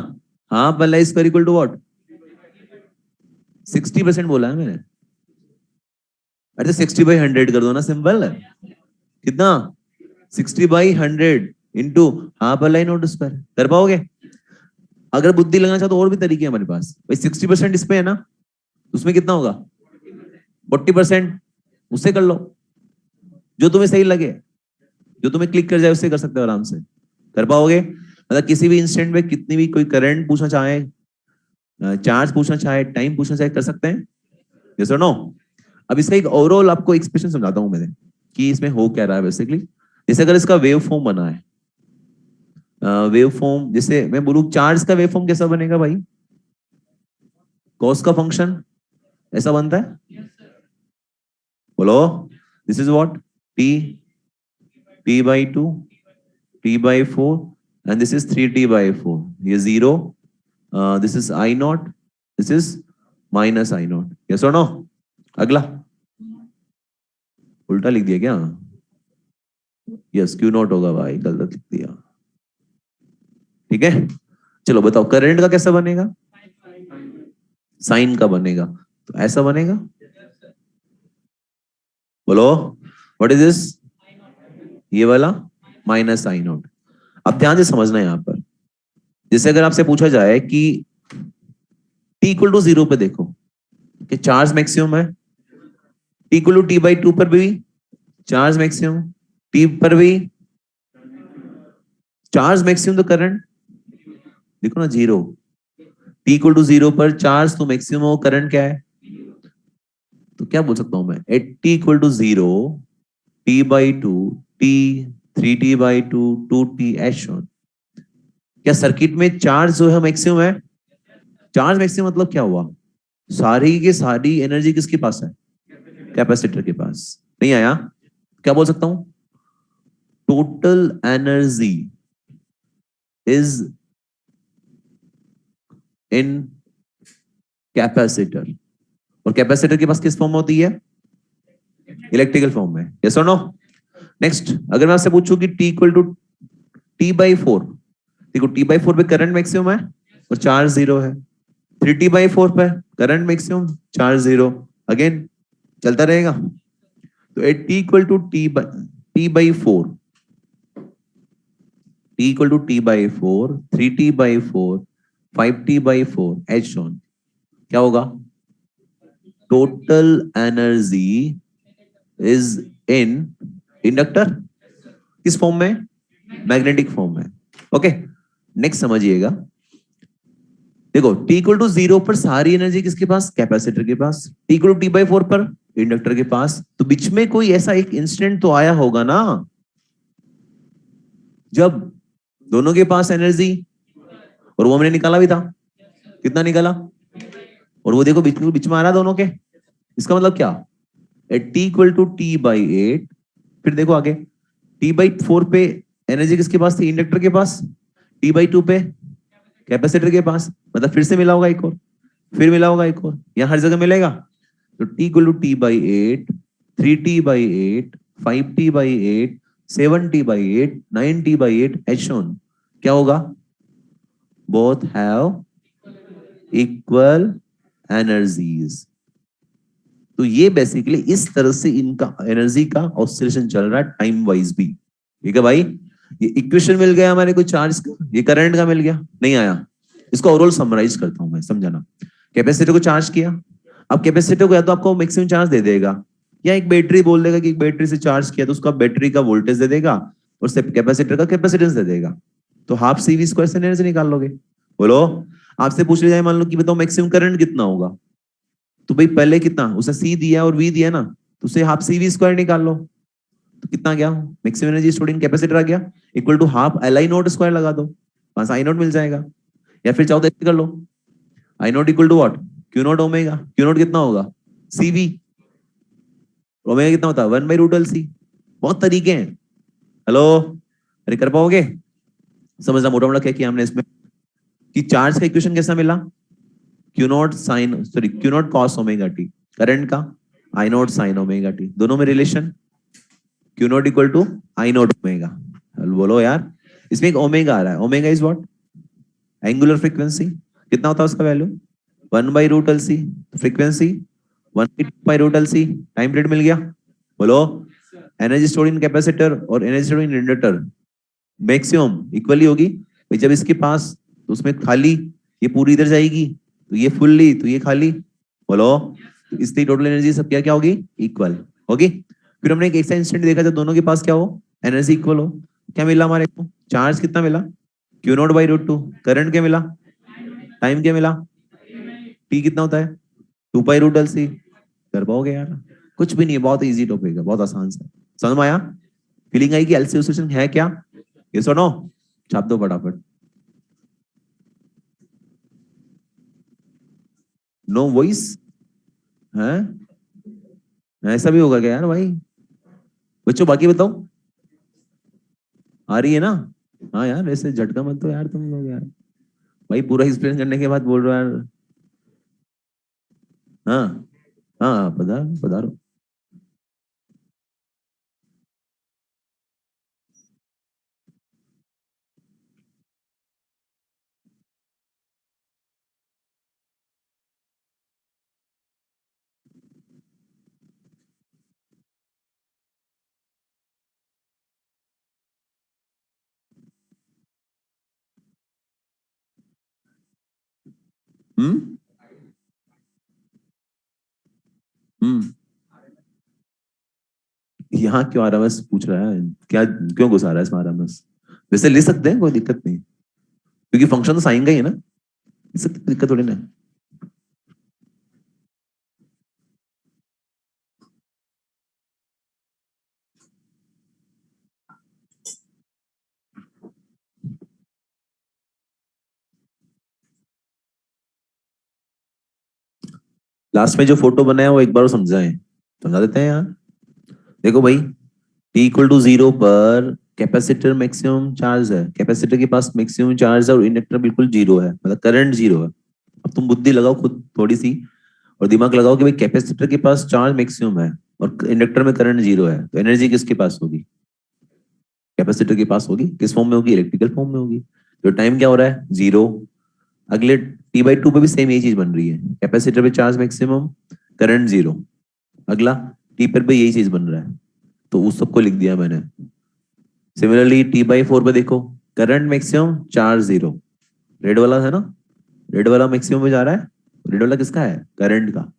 [SPEAKER 1] half L I square equal to what, 60% बोला है मैंने। अरे 60/100 कर दो ना, सिंपल। कितना, 60/100 into half L I not square. कर पाओगे, अगर बुद्धि लगाना चाहो तो और भी तरीके हैं हमारे पास। भाई 60% इस पे है ना, उसमें कितना होगा, 40%, उससे कर लो, जो तुम्हें सही लगे, जो तुम्हें क्लिक कर जाए उससे कर सकते हो आराम से। कर पाओगे, मतलब किसी भी इंस्टेंट में कितनी भी कोई करंट पूछना चाहे, चार्ज पूछना चाहे, टाइम पूछना चाहे, कर सकते हैं। यस और नो। अब इसका एक ओवरऑल आपको एक्सप्रेशन समझाता हूं मैंने, कि इसमें हो क्या रहा है बेसिकली। जैसे अगर इसका वेव फॉर्म बना है, वेव फॉर्म, जैसे मैं बोलूं चार्ज का वेव फॉर्म कैसा बनेगा भाई, कॉस का फंक्शन ऐसा बनता है, बोलो, this is what, T, P/2, T/4, and this is 3T/4। ये 0, this is I0, this is minus I0। yes or no। अगला, उल्टा लिख दिया क्या, यस क्यू नॉट होगा भाई, गलत लिख दिया। ठीक है, चलो बताओ करंट का कैसा बनेगा, साइन का बनेगा, तो ऐसा बनेगा। बोलो व्हाट इज दिस, ये वाला माइनस साइन नॉट। अब ध्यान से समझना है यहाँ पर, जैसे अगर आपसे पूछा जाए कि टी इक्वल टू जीरो पे देखो कि चार्ज मैक्सिमम है, T equal to T by two पर भी चार्ज मैक्सिमम, टी पर भी चार्ज मैक्सिमम, तो करंट देखो ना zero, T equal to zero पर चार्ज तो मैक्सिमम हो, करंट क्या है, तो क्या बोल सकता हूं मैं, at T equal to zero, T by two, T, three T by two, two T each one. क्या सर्किट में चार्ज जो है मैक्सिमम है, चार्ज मैक्सिमम मतलब क्या हुआ, सारी की सारी एनर्जी किसके पास है, कैपेसिटर के पास। नहीं आया, क्या बोल सकता हूं, total energy is in capacitor, और कैपेसिटर के पास किस फॉर्म में होती है, इलेक्ट्रिकल फॉर्म में, यस और नो। नेक्स्ट अगर मैं आपसे पूछूं कि T equal to T by four, देखो टी बाई फोर पे करंट मैक्सिमम है और चार्ज जीरो है, थ्री टी बाई फोर पे current maximum, charge zero, again चलता रहेगा। तो at T equal to T by four, T equal to T by four, three T by four, five T by four each on, क्या होगा, total energy is in inductor, किस form में, magnetic form में। Okay, next समझिएगा, देखो T equal to zero पर सारी energy किसके पास, कैपेसिटर के पास, T equal to T by four पर इंडक्टर के पास, तो बीच में कोई ऐसा एक इंस्टेंट तो आया होगा ना जब दोनों के पास एनर्जी, और वो हमने निकाला भी था, कितना निकाला, और वो देखो बीच में आ रहा दोनों के, इसका मतलब क्या, at T equal to T by eight, फिर देखो आगे टी बाई फोर पे एनर्जी किसके पास थी, इंडक्टर के पास, टी बाई टू पे कैपेसिटर के पास, मतलब फिर से मिला होगा एक और, फिर मिला होगा एक और, यहाँ हर जगह मिलेगा। तो T equal to T by eight, three T by eight, five T by eight, seven T by eight, nine T by eight each on, क्या होगा, बोथ हैव इक्वल एनर्जीज। तो ये बेसिकली इस तरह से इनका एनर्जी का ऑसिलेशन चल रहा है टाइम वाइज भी। ठीक है भाई, ये इक्वेशन मिल गया हमारे को चार्ज का, ये करंट का मिल गया, नहीं आया, इसको ओवरऑल समराइज करता हूं मैं, समझाना। कैपेसिटर को चार्ज किया, अब कैपेसिटर को या तो आपको मैक्सिमम चार्ज दे देगा, या एक बैटरी बोल देगा कि एक बैटरी से चार्ज किया तो उसका बैटरी का वोल्टेज दे देगा और कैपेसिटर का कैपेसिटेंस दे देगा, तो हाफ सी वी स्क्वायर से एनर्जी निकाल लोगे। बोलो, आपसे पूछ लिया जाए मान लो कि बताओ मैक्सिमम करंट कितना होगा, तो भाई पहले कितना उसने सी दिया और वी दिया ना, तो उसे हाफ सी वी स्क्वायर निकाल लो, तो कितना गया, maximum energy stored in capacitor आ गया, equal to half L I naught square लगा दो, पास आई नोट मिल जाएगा। या फिर चाहो तो ऐसे कर लो, I naught equal to what, Q naught omega, Q naught कितना होगा, सी वी, ओमेगा कितना होता है, one by root L C. बहुत तरीके हैं, हेलो, अरे कर पाओगे, समझना मोटा मोटा क्या किया हमने इसमें, कि चार्ज का इक्वेशन कैसा मिला, Q not sine sorry Q naught cos omega T, current का I naught sine omega T, दोनों में relation Q naught equal to I naught omega. बोलो यार, इसमें एक ओमेगा आ रहा है, omega is what, angular frequency, कितना होता है उसका value, one by root L C, frequency one by root L C, time period मिल गया। बोलो, एनर्जी स्टोर्ड इन कैपेसिटर और energy stored in inductor maximum equally होगी भाई, जब इसके पास तो उसमें खाली, ये पूरी इधर जाएगी तो ये फुल्ली, तो ये खाली। बोलो, तो इसकी टोटल एनर्जी सब क्या क्या होगी, इक्वल होगी। फिर हमने एक ऐसा इंस्टेंट देखा जब दोनों के पास क्या हो, एनर्जी इक्वल हो, क्या मिला हमारे को, चार्ज कितना मिला, Q not by root two, current क्या मिला, टाइम क्या मिला, टी कितना होता है, two pi root L C. कर पाओगे यार, कुछ भी नहीं है, बहुत इजी टॉपिक है, बहुत आसान सा, समझ में आया, फीलिंग आई कि एलसी ऑसिलेशन है क्या, ये सुनो, छाप दो फटाफट। नो वॉइस है, ऐसा भी होगा क्या यार भाई, बच्चों बाकी बताओ, आ रही है ना, हाँ यार ऐसे झटका मत दो यार तुम लोग यार, भाई पूरा एक्सप्लेन करने के बाद बोल रहा है यार। हाँ हाँ, पधारो पधारो। हम्म हम्म यहाँ क्यों आरएमएस पूछ रहा है? क्या क्यों घुसा रहा है इसमें आरएमएस? वैसे ले सकते हैं, कोई दिक्कत नहीं, क्योंकि फंक्शन तो साइन का ही है ना, इससे दिक्कत थोड़ी ना है। लास्ट में जो फोटो बनाया वो एक बार समझाएं, समझा देते हैं यार। देखो भाई, टी इक्वल टू जीरो पर कैपेसिटर मैक्सिमम चार्ज है, कैपेसिटर के पास मैक्सिमम चार्ज है और इंडक्टर बिल्कुल जीरो है, मतलब करंट जीरो है। अब तुम बुद्धि लगाओ खुद थोड़ी सी, और दिमाग लगाओ कि भाई कैपेसिटर के पास चार्ज मैक्सिमम है और इंडक्टर में करंट जीरो है, तो एनर्जी किसके पास होगी? कैपेसिटर के पास होगी। किस फॉर्म में होगी? इलेक्ट्रिकल फॉर्म में होगी। तो टाइम क्या हो रहा है? जीरो। अगले टी बाई टू पे भी सेम यही चीज बन रही है, कैपेसिटर पे चार्ज मैक्सिमम, करंट जीरो। अगला टी पर भी यही चीज बन रहा है, तो उस सबको लिख दिया मैंने। सिमिलरली टी बाई फोर पे देखो, current maximum, charge zero. Red वाला है ना, रेड वाला मैक्सिमम में जा रहा है। रेड वाला किसका है? करंट का।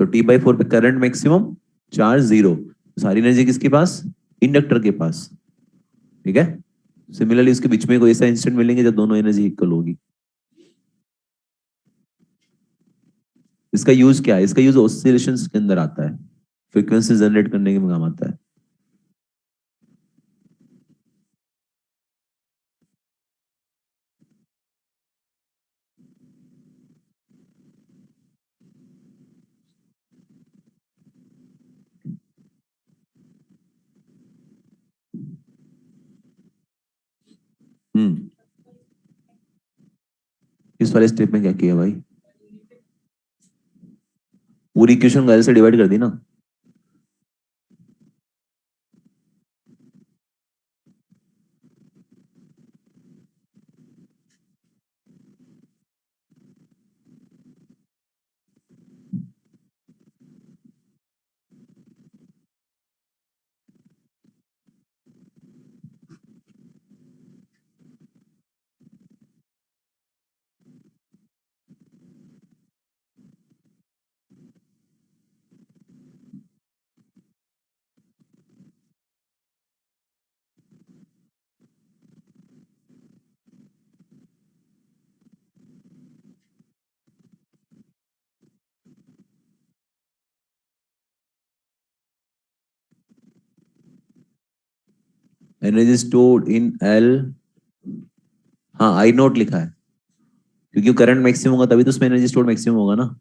[SPEAKER 1] तो टी बाई फोर पे करंट मैक्सिमम, चार्ज जीरो, सारी एनर्जी किसके पास? इंडक्टर के पास। ठीक है। सिमिलरली उसके बीच में कोई ऐसा इंस्टेंट मिलेंगे जब दोनों एनर्जी इक्वल होगी। इसका यूज क्या है? इसका यूज ऑसिलेशन के अंदर आता है, फ्रीक्वेंसी जनरेट करने के काम आता है। हम्म इस वाले स्टेप में क्या किया भाई? पूरी इक्वेशन को से डिवाइड कर दी ना। एनर्जी स्टोर्ड इन एल, हाँ आई नोट लिखा है, क्योंकि करंट मैक्सिमम होगा तभी तो उसमें एनर्जी स्टोर्ड मैक्सिमम होगा ना।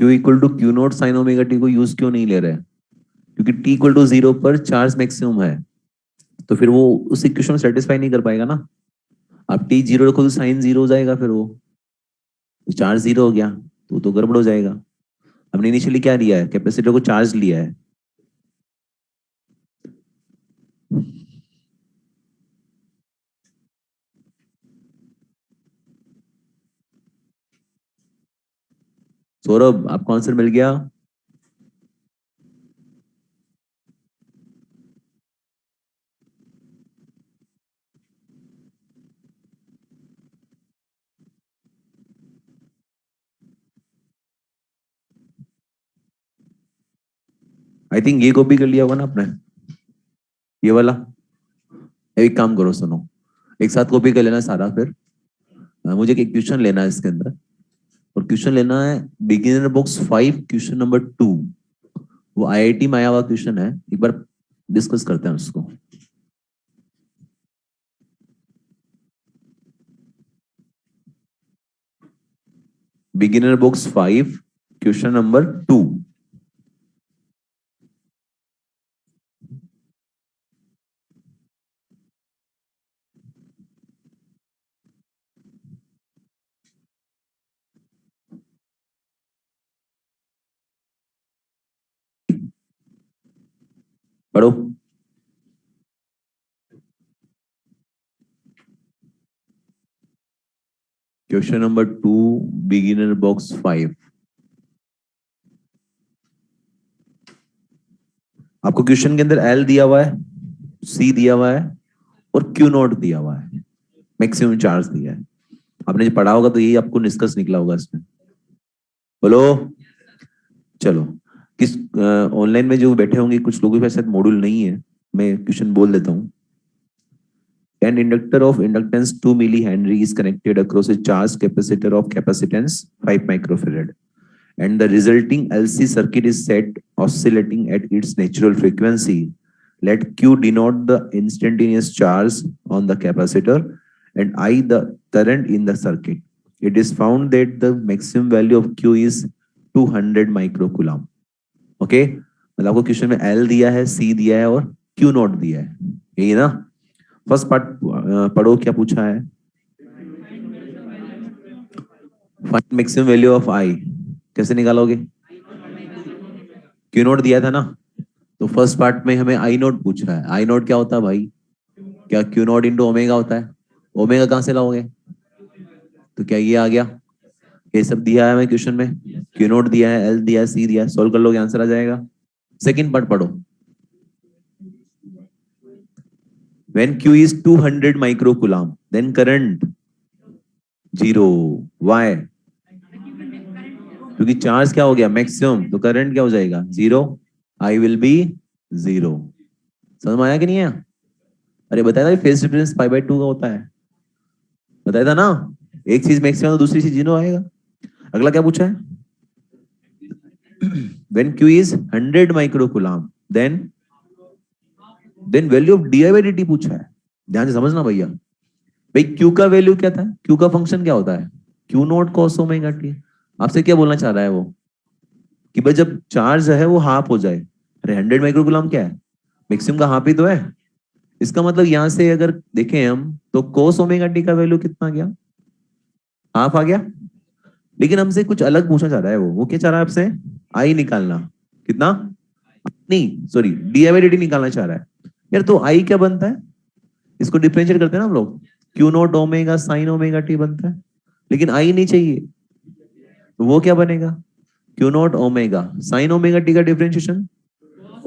[SPEAKER 1] Q equal to Q not sine omega T को यूज क्यों नहीं ले रहे? क्योंकि T इक्वल टू 0 पर चार्ज मैक्सिमम है, तो फिर वो उस इक्वेशन में सेटिस्फाई नहीं कर पाएगा ना। आप T 0 रखो तो साइन 0 हो जाएगा, फिर वो चार्ज 0 हो गया तो गड़बड़ हो जाएगा। हमने इनिशियली क्या लिया है? कैपेसिटर को चार्ज लिया है। सौरभ, आपको आंसर मिल गया? आई थिंक ये कॉपी कर लिया होगा ना आपने, ये वाला। एक काम करो, सुनो, एक साथ कॉपी कर लेना सारा, फिर मुझे एक क्वेश्चन लेना है इसके अंदर, और क्वेश्चन लेना है बिगिनर बॉक्स 5 क्वेश्चन नंबर 2। वो आईआईटी में आया हुआ क्वेश्चन है, एक बार डिस्कस करते हैं उसको। Beginner box 5 question number 2। पढ़ो। Question number 2, beginner box 5। आपको क्वेश्चन के अंदर एल दिया हुआ है, सी दिया हुआ है, और क्यू नॉट दिया हुआ है, मैक्सिमम चार्ज दिया है। आपने जो पढ़ा होगा तो यही आपको निष्कर्ष निकला होगा इसमें। बोलो। चलो, किस ऑनलाइन में जो बैठे होंगे कुछ लोगों के पास शायद मॉड्यूल नहीं है, मैं क्वेश्चन बोल देता हूँ। An inductor of inductance 2 millihenry is connected across a charged capacitor of capacitance 5 microfarad, and the resulting LC circuit is set oscillating at its natural frequency. Let Q denote the instantaneous charge on the capacitor and I the current in the circuit. It is found that the maximum value of Q is 200 microcoulomb. Okay? मतलब आपको question में L दिया है, C दिया है और Q not दिया है, यही ना। फर्स्ट पार्ट पढ़ो, क्या पूछा है? फाइंड मैक्सिमम वैल्यू ऑफ आई। कैसे निकालोगे? क्यू नोट दिया था ना, तो फर्स्ट पार्ट में हमें आई नोट पूछ रहा है। आई नोट क्या होता है भाई? क्या क्यू नोट इंटू ओमेगा होता है? ओमेगा कहां से लाओगे? तो क्या ये आ गया? ये सब दिया है हमें क्वेश्चन में, क्यू नोट दिया है, एल दिया है, सी दिया है, सोल्व कर लोगे आंसर आ जाएगा। सेकंड पार्ट पढ़ो। When Q is 200 microcoulomb, then current 0. Why? क्योंकि चार्ज क्या हो गया? मैक्सिमम, तो करंट क्या हो जाएगा? 0। I will be 0। समझ में आया कि नहीं आया? अरे बताया था फेज डिफरेंस π/2 का होता है, बताया था ना। एक चीज मैक्सिमम तो दूसरी चीज 0 आएगा। अगला क्या पूछा है? When Q is 100 microcoulomb, then value of डी/dt पूछा है। ध्यान से समझना भैया। भाई Q का वैल्यू क्या था? Q का फंक्शन क्या होता है? Q naught cos omega T. आपसे क्या बोलना चाह रहा है वो? कि भाई जब चार्ज है वो हाफ हो जाए। अरे 100 माइक्रोकूलम क्या है? मैक्सिमम का हाफ ही तो है। इसका मतलब यहां से अगर देखें हम तो cos ओमेगा टी का वैल्यू कितना आ गया? हाफ आ गया। लेकिन हमसे कुछ अलग पूछना चाह रहा है वो क्या चाह रहा है आपसे? आई निकालना। कितना? नहीं सॉरी, डी/dt निकालना चाह रहा है। यार तो आई क्या बनता है? इसको डिफरेंशिएट करते हैं ना हम लोग, Q naught omega sine omega T बनता है। लेकिन आई नहीं चाहिए, तो वो क्या बनेगा? Q naught omega sine omega T का differentiation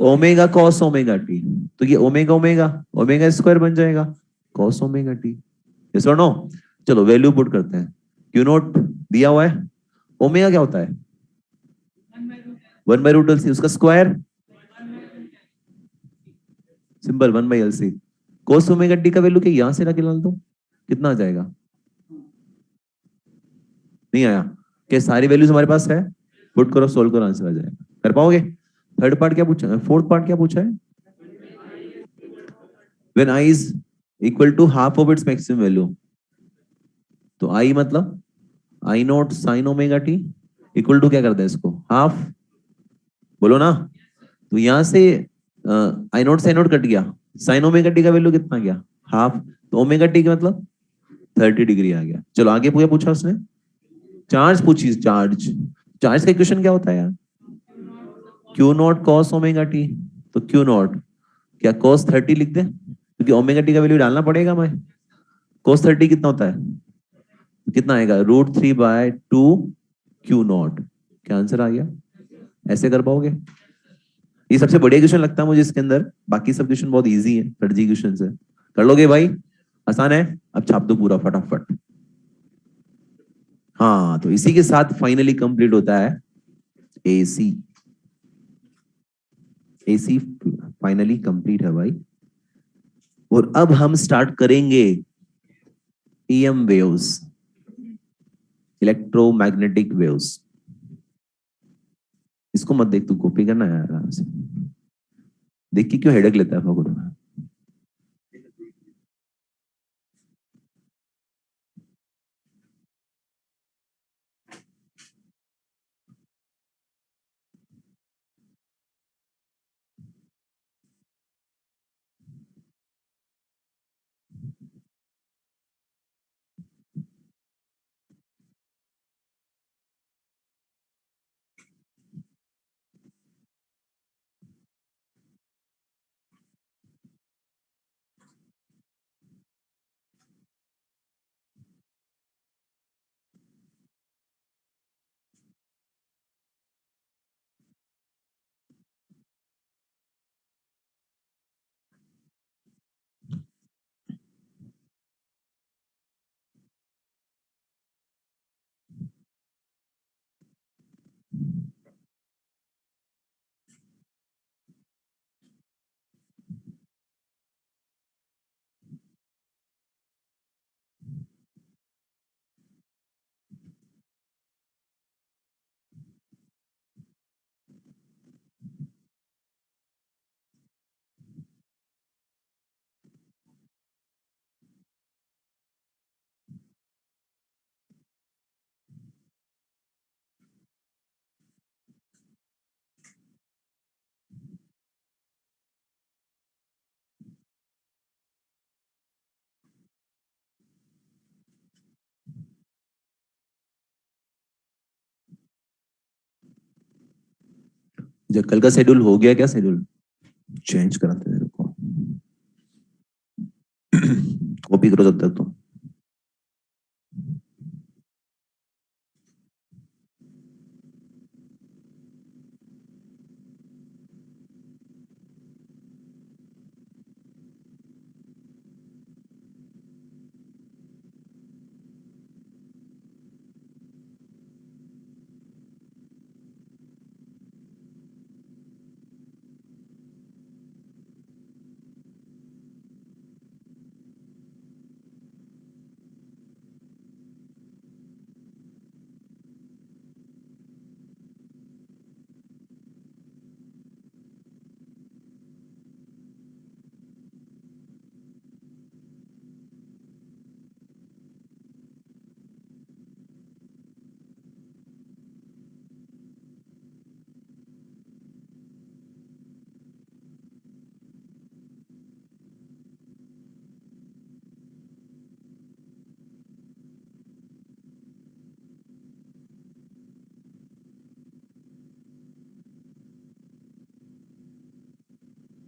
[SPEAKER 1] omega cos omega T. तो ये ओमेगा ओमेगा ओमेगा स्क्वायर बन जाएगा कॉस ओमेगा टी। यस और नो? चलो वैल्यू पुट करते हैं। क्यू नॉट दिया हुआ है, ओमेगा क्या होता है? 1/√LC, उसका square simple 1/LC। cos omega T का वैल्यू क्या यहां से निकाल दो, कितना आ जाएगा? नहीं आया? क्या सारी वैल्यूज हमारे पास है? पुट करो, सोल्व करो, आंसर आ जाएगा। कर पाओगे? थर्ड पार्ट क्या पूछा है? फोर्थ पार्ट क्या पूछा है? When i is equal to half of its maximum value. तो i मतलब i not sine omega T equal to क्या करते हैं इसको, हाफ, बोलो ना। तो यहाँ से आई नोट साइन नोट कट गया, साइन ओमेगा टी का वैल्यू कितना गया, हाफ। तो ओमेगा टी का मतलब 30 डिग्री आ गया। चलो आगे पूछा पूछा उसने, चार्ज पूछी, चार्ज। चार्ज का इक्वेशन क्या होता है यार, Q naught cos omega T. तो क्यू नॉट क्या कॉस 30 लिख दे, क्योंकि ओमेगा टी का वैल्यू डालना पड़ेगा मैं। कॉस 30 कितना होता है, तो कितना आएगा, √3/2 क्यू नॉट। क्या आंसर आ गया, ऐसे कर पाओगे। ये सबसे बढ़िया क्वेश्चन लगता है मुझे इसके अंदर, बाकी सब क्वेश्चन बहुत इजी है, फर्जी क्वेश्चन है। कर लोगे भाई, आसान है। अब छाप दो पूरा फटाफट। हाँ, तो इसी के साथ फाइनली कंप्लीट होता है एसी। एसी फाइनली कंप्लीट है भाई। और अब हम स्टार्ट करेंगे ईएम वेव्स, इलेक्ट्रोमैग्नेटिक वेव्स। इसको मत देख, तू कॉपी करना है आराम से। देख के क्यों हेडेक लेता है फागुन में। जब कल का शेड्यूल हो गया, क्या शेड्यूल चेंज कराते हैं को। कॉपी करो जब तक तो।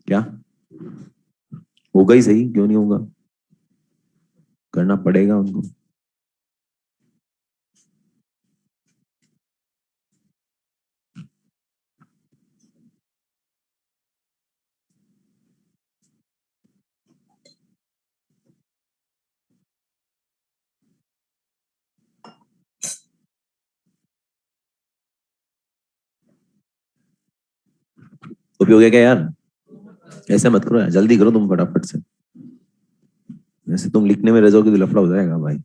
[SPEAKER 1] क्या होगा ही सही, क्यों नहीं होगा, करना पड़ेगा उनको। कॉपी हो गया क्या यार, ऐसे मत करो यार, जल्दी करो तुम फटाफट से। ऐसे तुम लिखने में रह जाओगे तो लफड़ा हो जाएगा भाई।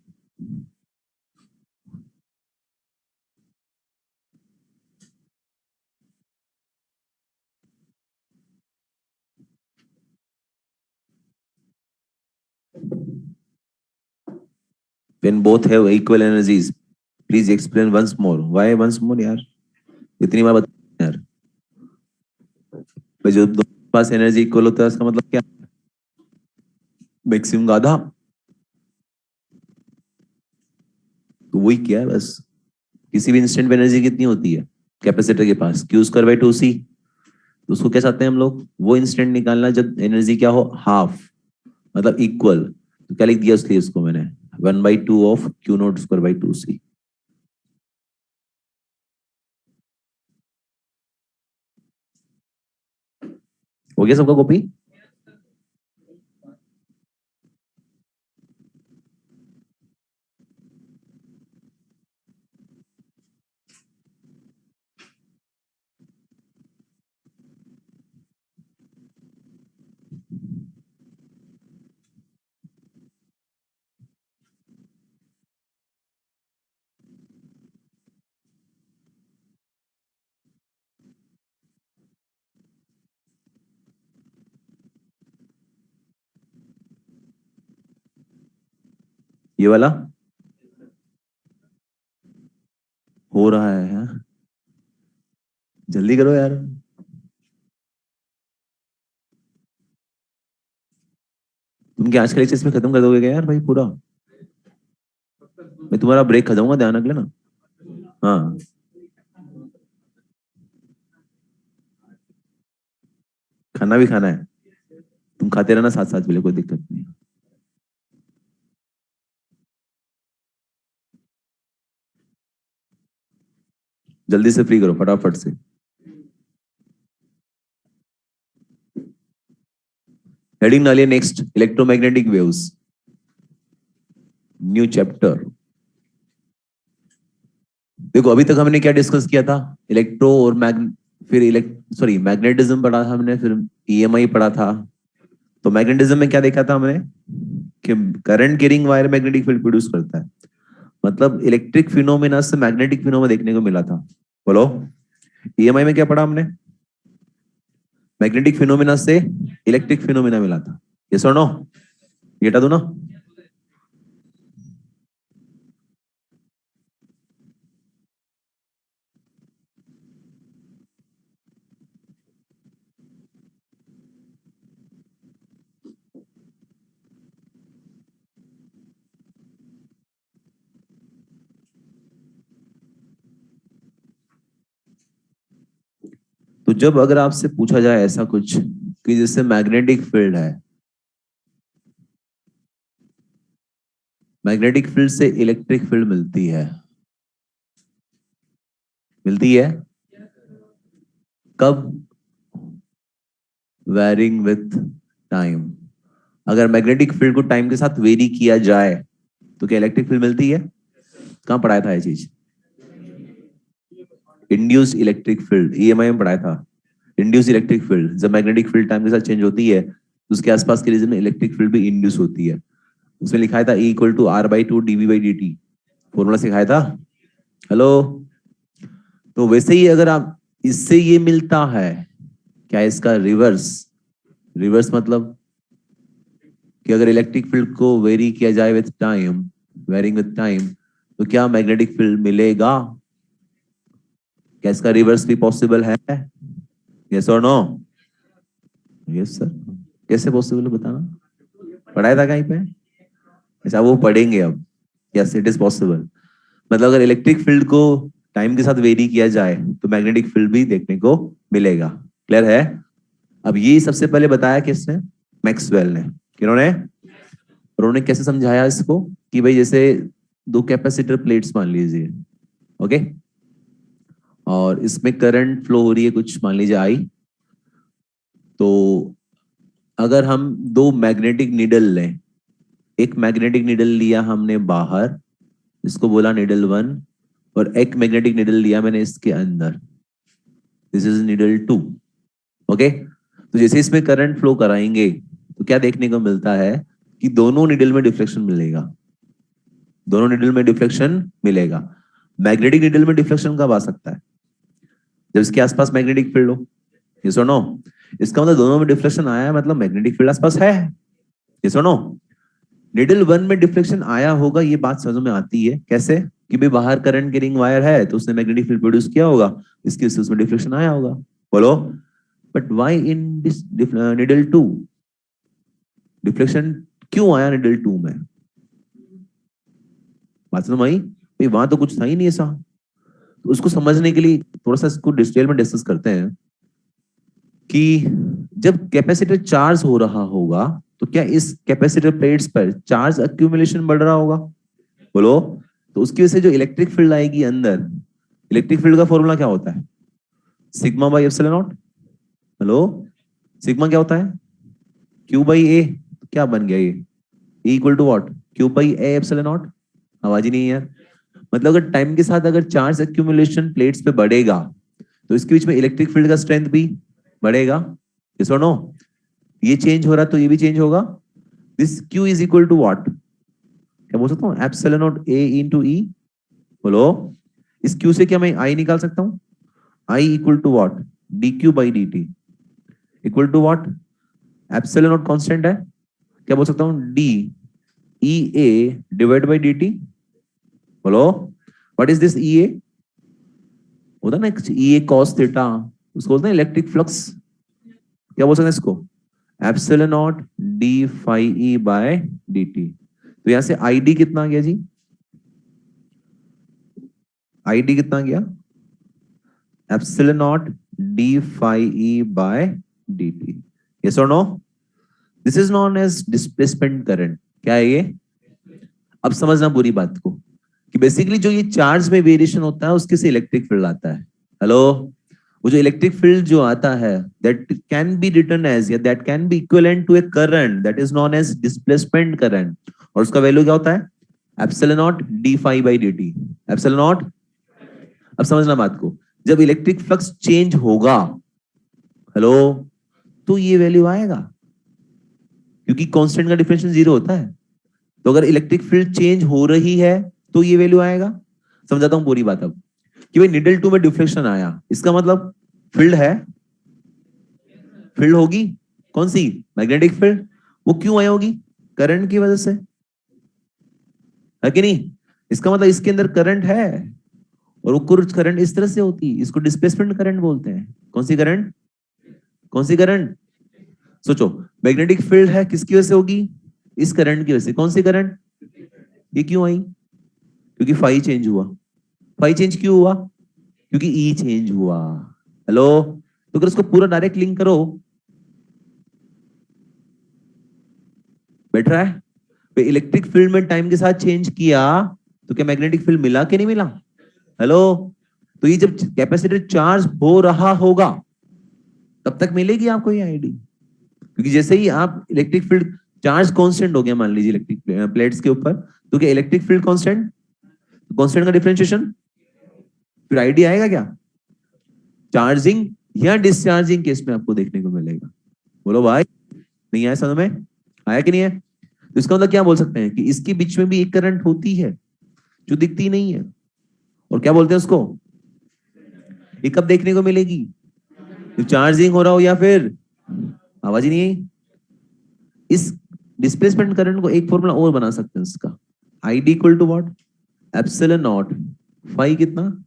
[SPEAKER 1] When both have equal energies, please explain once more, why once more यार, इतनी बार बता यार। भाई जो दोनों के पास एनर्जी इक्वल होता है उसका मतलब क्या, मैक्सिमम का आधा, तो वही क्या है बस। किसी भी इंस्टेंट पे एनर्जी कितनी होती है कैपेसिटर के पास, क्यू स्क्वायर बाई टू सी। तो उसको क्या चाहते हैं हम लोग, वो इंस्टेंट निकालना जब एनर्जी क्या हो, हाफ, मतलब इक्वल। तो क्या लिख दिया उसके लिए, उसको मैंने 1/2 of Q naught square by two C. हो गया सबका कॉपी। ये वाला हो रहा है, हाँ? जल्दी करो यार। तुम क्या आज के लेक्चर इसमें खत्म कर दोगे क्या यार भाई पूरा। मैं तुम्हारा ब्रेक खा जाऊंगा, ध्यान रख लेना। हाँ, खाना भी खाना है, तुम खाते रहना साथ साथ में, कोई दिक्कत नहीं। जल्दी से फ्री करो फटाफट से। हेडिंग डालिए next, electromagnetic waves, new chapter. देखो अभी तक हमने क्या डिस्कस किया था, इलेक्ट्रो और फिर सॉरी मैग्नेटिज्म पढ़ा था हमने, फिर ईएमआई पढ़ा था। तो मैग्नेटिज्म में क्या देखा था हमने कि current carrying wire magnetic field produce करता है, मतलब इलेक्ट्रिक फिनोमेना से मैग्नेटिक फिनोमेना देखने को मिला था। बोलो, ईएमआई में क्या पढ़ा हमने, मैग्नेटिक फिनोमेना से इलेक्ट्रिक फिनोमेना मिला था। यस और नो, ये हटा दो ना। तो जब अगर आपसे पूछा जाए ऐसा कुछ कि जैसे मैग्नेटिक फील्ड है, मैग्नेटिक फील्ड से इलेक्ट्रिक फील्ड मिलती है, मिलती है कब, वेरिंग विथ टाइम। अगर मैग्नेटिक फील्ड को टाइम के साथ वेरी किया जाए तो क्या इलेक्ट्रिक फील्ड मिलती है। कहां पढ़ाया था ये चीज, इंड्यूस्ड इलेक्ट्रिक फील्ड, ईएमआई में पढ़ाया था। इंड्यूस इलेक्ट्रिक फील्ड, जब मैग्नेटिक फील्ड टाइम के साथ चेंज होती है तो उसके आसपास के रीजन में इलेक्ट्रिक फील्ड भी इंड्यूस होती है। उसमें लिखा था E=R/2 dV/dt, फॉर्मूला सिखाया था। हेलो, तो वैसे ही अगर आप इससे ये मिलता है, क्या इसका रिवर्स, रिवर्स मतलब कि अगर इलेक्ट्रिक फील्ड को वेरी किया जाए with time, varying with time, तो क्या मैग्नेटिक फील्ड मिलेगा। क्या इसका रिवर्स भी पॉसिबल है, यस और नो। यस सर, कैसे पॉसिबल है बताना, पढ़ाया था कहीं पे। अच्छा वो पढ़ेंगे अब, यस इट इज पॉसिबल। मतलब अगर इलेक्ट्रिक फील्ड को टाइम के साथ वेरी किया जाए तो मैग्नेटिक फील्ड भी देखने को मिलेगा। क्लियर है। अब ये सबसे पहले बताया किसने, मैक्सवेल ने। किन्होंने, और उन्होंने कैसे समझाया इसको कि भाई जैसे दो कैपेसिटर प्लेट्स मान लीजिए, ओके, और इसमें करंट फ्लो हो रही है कुछ, मान लीजिए आई। तो अगर हम दो मैग्नेटिक निडल लें, एक मैग्नेटिक निडल लिया हमने बाहर, इसको बोला निडल वन, और एक मैग्नेटिक निडल लिया मैंने इसके अंदर, this is needle two. Okay, तो जैसे इसमें करंट फ्लो कराएंगे तो क्या देखने को मिलता है कि दोनों निडल में डिफ्लेक्शन मिलेगा, दोनों निडल में डिफ्लेक्शन मिलेगा। मैग्नेटिक निडल में डिफ्लेक्शन कब आ सकता है, जब इसके आसपास मैग्नेटिक फील्ड हो। ये सुनो, इसका मतलब दोनों में डिफ्लेक्शन आया है, मतलब मैग्नेटिक फील्ड आसपास है। ये सुनो, निडल वन में डिफ्लेक्शन आया होगा, ये बात समझ में आती है कैसे, कि भाई बाहर करंट कैरिंग वायर है तो उसने मैग्नेटिक फील्ड प्रोड्यूस किया होगा, इसकी वजह से उसमें डिफ्लेक्शन आया होगा। बोलो, but why in this needle 2 deflection क्यों आया निडल 2 में? बात समझ आई भाई? वहां तो कुछ था ही नहीं ऐसा। तो उसको समझने के लिए थोड़ा सा इसको डिटेल में डिस्कस करते हैं कि जब कैपेसिटर चार्ज हो रहा होगा तो क्या इस कैपेसिटर प्लेट्स पर चार्ज अक्यूमुलेशन बढ़ रहा होगा? बोलो, तो उसकी वजह से जो इलेक्ट्रिक फील्ड आएगी अंदर, इलेक्ट्रिक फील्ड का फॉर्मूला क्या होता है? Sigma by epsilon not. Hello, sigma क्या होता है? Q by A. क्या बन गया ये? E equal to what? Q by A epsilon not. आवाज ही नहीं है यार। मतलब अगर टाइम के साथ अगर चार्ज एक्यूमुलेशन प्लेट्स पे बढ़ेगा तो इसके बीच में इलेक्ट्रिक फील्ड का स्ट्रेंथ भी बढ़ेगा। यस और नो? ये चेंज हो रहा तो ये भी चेंज होगा। This Q is equal to what? क्या बोल सकता हूँ? Epsilon not A into E। बोलो, इस Q से क्या मैं I निकाल सकता हूँ? I equal to what? dq by dt equal to what? Epsilon not constant है, क्या बोल सकता हूँ? d EA divide by dt। बोलो, व्हाट इज दिस EA? होता ना EA cos थीटा, उसको बोलते हैं इलेक्ट्रिक फ्लक्स। क्या बोल सकते हैं इसको? Epsilon not d phi E by dt। तो यहां से ID कितना आ गया जी? ID कितना आ गया? Epsilon not d phi E by dt। Yes और no? This is known as displacement current. क्या है ये? अब समझना पूरी बात को कि बेसिकली जो ये चार्ज में वेरिएशन होता है उसके से इलेक्ट्रिक फील्ड आता है। हेलो, वो जो इलेक्ट्रिक फील्ड जो आता है that can be written as या that can be equivalent to a current that is known as displacement current, और उसका वैल्यू क्या होता है? Epsilon not d phi by dt। Epsilon naught. अब समझना बात को, जब इलेक्ट्रिक फ्लक्स चेंज होगा, हेलो, तो ये वैल्यू आएगा, क्योंकि कांस्टेंट का डिफरेंशियल 0 होता है। तो अगर इलेक्ट्रिक फील्ड चेंज हो रही है तो ये वैल्यू आएगा। समझाता हूं पूरी बात अब कि भाई निडल 2 में डिफ्लेक्शन आया, इसका मतलब फील्ड है, फील्ड होगी। कौन सी? Magnetic field. वो क्यों आई होगी? करंट की वजह से, है कि नहीं? इसका मतलब इसके अंदर करंट है, और वो कुछ करंट इस तरह से होती है, इसको डिस्प्लेसमेंट करंट बोलते हैं। कौन सी करंट? कौन सी करंट? सोचो, मैग्नेटिक फील्ड है, किसकी वजह से होगी? इस करंट की वजह से। कौन सी करंट? ये क्यों आई? क्योंकि फाई चेंज हुआ। फाई चेंज क्यों हुआ? क्योंकि ई चेंज हुआ। हेलो, तो अगर उसको पूरा डायरेक्ट लिंक करो, बैठ रहा है इलेक्ट्रिक फील्ड में टाइम के साथ चेंज किया तो क्या मैग्नेटिक फील्ड मिला कि नहीं मिला? हेलो, तो ये जब कैपेसिटर चार्ज हो रहा होगा तब तक मिलेगी आपको ये आईडी, क्योंकि जैसे ही आप इलेक्ट्रिक फील्ड चार्ज कांस्टेंट हो गया मान लीजिए इलेक्ट्रिक प्लेट्स के ऊपर, तो क्या इलेक्ट्रिक फील्ड कांस्टेंट? कांस्टेंट का डिफरेंशिएशन, फिर आईडी आएगा क्या? चार्जिंग या डिस्चार्जिंग केस में आपको देखने को मिलेगा। बोलो भाई, नहीं आया समझ में? आया कि नहीं है? तो इसका मतलब क्या बोल सकते हैं कि इसके बीच में भी एक करंट होती है जो दिखती नहीं है, और क्या बोलते हैं उसको? ये कब देखने को मिलेगी? जब चार्जिंग हो रहा हो, या फिर आवाज ही नहीं आई। इस डिस्प्लेसमेंट करंट को एक फॉर्मूला और बना सकते हैं इसका, ID equal to what? Epsilon not phi कितना?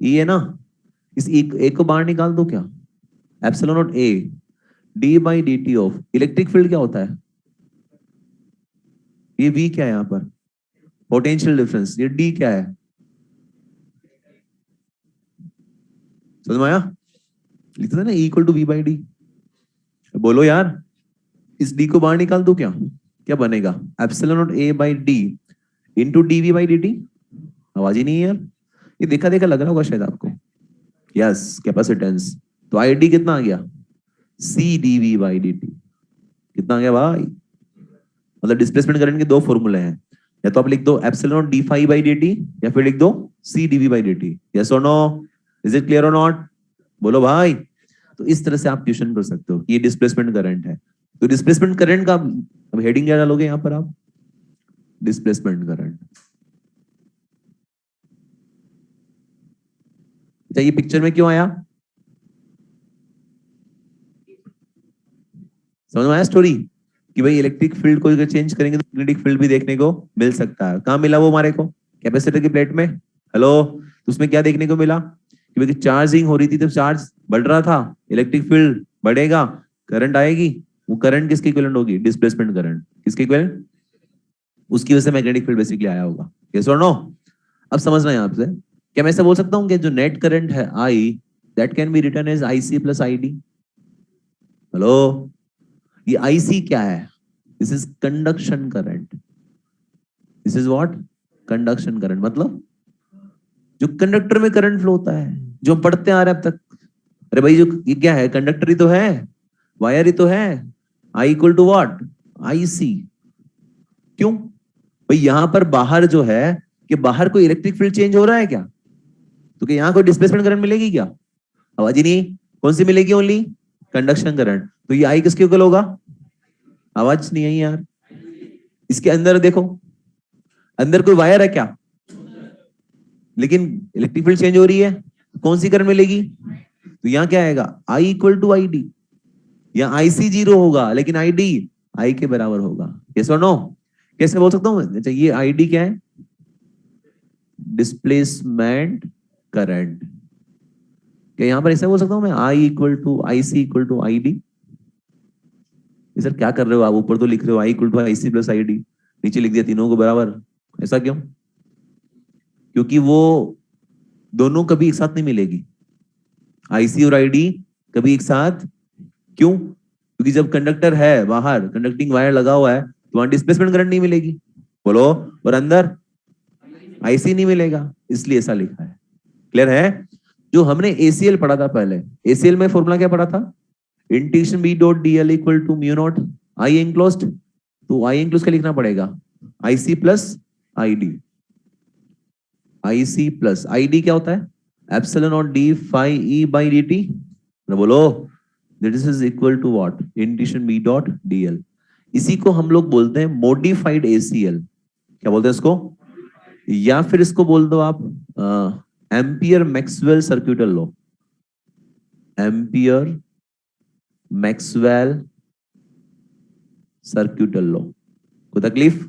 [SPEAKER 1] ई है ना, इस एक को बाहर निकाल दो, क्या? Epsilon not A D by D T of electric field क्या होता है? ये वी क्या है यहाँ पर? Potential difference. ये डी क्या है? समझ में आया? लिखते थे ना equal to V by D. बोलो यार, इस डी को बाहर निकाल दो, क्या क्या बनेगा? Epsilon not A by D into D V by D T. आवाज ही नहीं है यार, ये देखा देखा लग रहा होगा शायद आपको। Yes, capacitance. तो आई डी कितना आ गया? C D V by D T. कितना आ गया भाई? मतलब डिस्प्लेसमेंट करंट के दो फॉर्मूले हैं, या तो आप लिख दो epsilon D phi by D T, या फिर लिख दो C D V by D T. Yes और नो? इज इट क्लियर और नॉट? बोलो भाई। तो इस तरह से आप ट्यूशन कर सकते हो कि ये डिस्प्लेसमेंट करंट है। तो डिस्प्लेसमेंट करंट का अब हेडिंग क्या डालोगे यहां पर आप? Displacement current. अच्छा, ये पिक्चर में क्यों आया? समझ में आया स्टोरी कि भाई इलेक्ट्रिक फील्ड को अगर चेंज करेंगे तो मैग्नेटिक फील्ड भी देखने को मिल सकता है। कहां मिला वो हमारे को? कैपेसिटर की प्लेट में, हेलो, तो उसमें क्या देखने को मिला कि भाई चार्जिंग हो रही थी तो चार्ज बढ़ रहा था, इलेक्ट्रिक फील्ड बढ़ेगा, करंट आएगी, वो करंट किसके इक्विवेलेंट होगी, डिस्प्लेसमेंट करंट, किसके इक्विवेलेंट, उसकी वजह से मैग्नेटिक फील्ड बेसिकली आया होगा। यस और नो? अब समझना है आपसे, क्या मैं ऐसा बोल सकता हूँ कि जो नेट करंट है I, that can be written as IC plus ID? Hello, ये आईसी क्या है? This is conduction current. This is what? Conduction current, मतलब जो कंडक्टर में करंट फ्लो होता है, जो हम पढ़ते आ रहे हैं अब तक। अरे भाई, जो ये क्या है, कंडक्टर ही तो है, वायर ही तो है। आई इक्वल टू व्हाट? आई सी। क्यों भाई? यहां पर बाहर जो है, कि बाहर कोई इलेक्ट्रिक फील्ड चेंज हो रहा है क्या? तो क्या यहाँ कोई डिस्प्लेसमेंट करंट मिलेगी क्या? आवाज ही नहीं। कौन सी मिलेगी? Only conduction current. तो ये आई किसके इक्वल होगा? आवाज नहीं आई यार। इसके अंदर देखो, अंदर कोई वायर है क्या? लेकिन इलेक्ट्रिक फील्ड चेंज हो रही है, कौन सी करंट मिलेगी? तो यहाँ क्या आएगा? आई इक्वल टू आई डी। यहाँ आई सी जीरो होगा, लेकिन आई डी आई के बराबर होगा। यस और नो? कैसे बोल सकता हूँ? अच्छा, ये आई डी क्या है? Displacement current. क्या यहाँ पर ऐसा बोल सकता हूँ मैं, I equal to I C equal to I D? Sir क्या कर रहे हो आप, ऊपर तो लिख रहे हो I equal to I C plus I D, नीचे लिख दिया तीनों को बराबर, ऐसा क्यों? क्योंकि वो दोनों कभी एक साथ नहीं मिलेगी, आईसी और आईडी कभी एक साथ। क्यों? क्योंकि जब कंडक्टर है बाहर, कंडक्टिंग वायर लगा हुआ है, तो वहां डिस्प्लेसमेंट करंट नहीं मिलेगी, बोलो, और अंदर आईसी नहीं मिलेगा, इसलिए ऐसा लिखा है। क्लियर है? जो हमने एसीएल पढ़ा था पहले, एसीएल में फॉर्मूला क्या पढ़ा था? Integration B dot DL equal to mu not I enclosed. तो आई एंक्लोज्ड क्या लिखना पड़ेगा? IC plus ID. IC plus ID क्या होता है? Epsilon naught D phi E by D T. बोलो, this is equal to what? Integration B dot DL. इसी को हम लोग बोलते हैं मॉडिफाइड एसीएल। क्या बोलते हैं इसको? या फिर इसको बोल दो आप ampere Maxwell सर्क्यूटल law. Ampere Maxwell सर्क्यूटल law. कोई तकलीफ?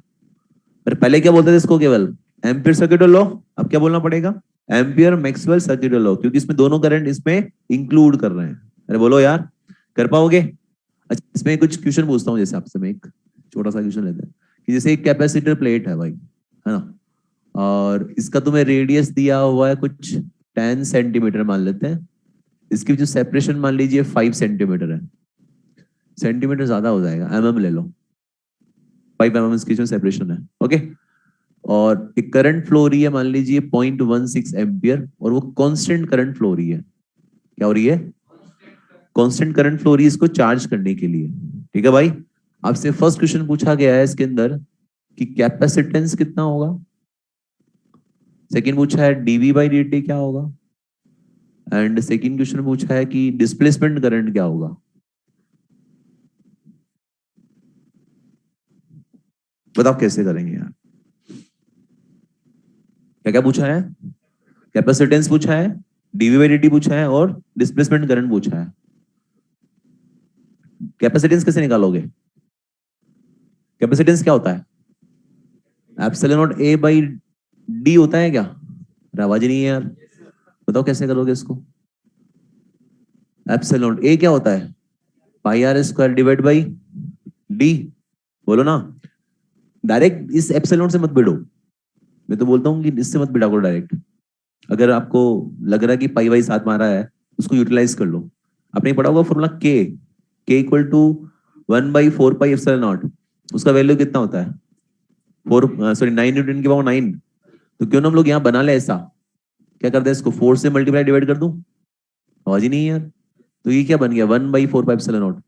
[SPEAKER 1] पर पहले क्या बोलते थे इसको? केवल एम्पियर सर्क्यूटल लॉ। अब क्या बोलना पड़ेगा? एम्पियर मैक्सवेल सर्क्यूटल लॉ, क्योंकि इसमें दोनों करंट इसमें इंक्लूड कर रहे हैं। अरे बोलो यार, कर पाओगे? अच्छा, इसमें कुछ क्वेश्चन पूछता हूँ, जैसे आपसे मैं एक छोटा सा क्वेश्चन लेते हैं कि जैसे एक कैपेसिटर प्लेट है भाई, है ना, और इसका तुम्हें रेडियस दिया हुआ है कुछ 10 सेंटीमीटर मान लेते हैं, इसकी जो सेपरेशन मान लीजिए 5 सेंटीमीटर है, सेंटीमीटर ज्यादा हो जाएगा, एमएम ले लो, 5 एमएम इसकी जो सेपरेशन है, ओके। और एक करंट फ्लो हो रही है मान लीजिए 0.16 एम्पियर, और वो कांस्टेंट करंट फ्लो हो रही है। क्या हो रही है? कांस्टेंट करंट फ्लो हो रही है इसको चार्ज करने के लिए। ठीक है भाई, आपसे फर्स्ट क्वेश्चन पूछा गया है इसके अंदर कि कैपेसिटेंस कितना होगा, सेकंड पूछा है डीवी बाई डी क्या होगा, एंड सेकंड क्वेश्चन पूछा है कि डिस्प्लेसमेंट करंट क्या होगा। बताओ कैसे करेंगे यार? क्या क्या पूछा है? कैपेसिटेंस पूछा है, डीवी बाई डी पूछा है, और डिस्प्लेसमेंट करंट पूछा है। कैपेसिटेंस कैसे निकालोगे? कैपेसिटेंस क्या होता है? Epsilon not A by D होता है क्या? आवाज ही नहीं है यार, बताओ कैसे करोगे इसको? एप्सिलॉन ए क्या होता है? Pi R square divide by D. बोलो ना, डायरेक्ट इस एप्सिलॉन से मत भिड़ो, मैं तो बोलता हूँ कि इससे मत भिड़ा करो डायरेक्ट। अगर आपको लग रहा है कि पाई बाई 7 मारा है, उसको यूटिलाइज कर लो। आपने पढ़ा होगा formula K equal to 1/4 pi epsilon not, उसका वैल्यू कितना होता है? 9 न्यूटन की पावर 9। तो क्यों ना हम लोग यहाँ बना ले ऐसा, क्या करते हैं इसको 4 से मल्टीप्लाई डिवाइड कर दूं? आवाज ही नहीं है यार। तो ये क्या बन गया? 1/4 पाई एप्सिलॉन नॉट।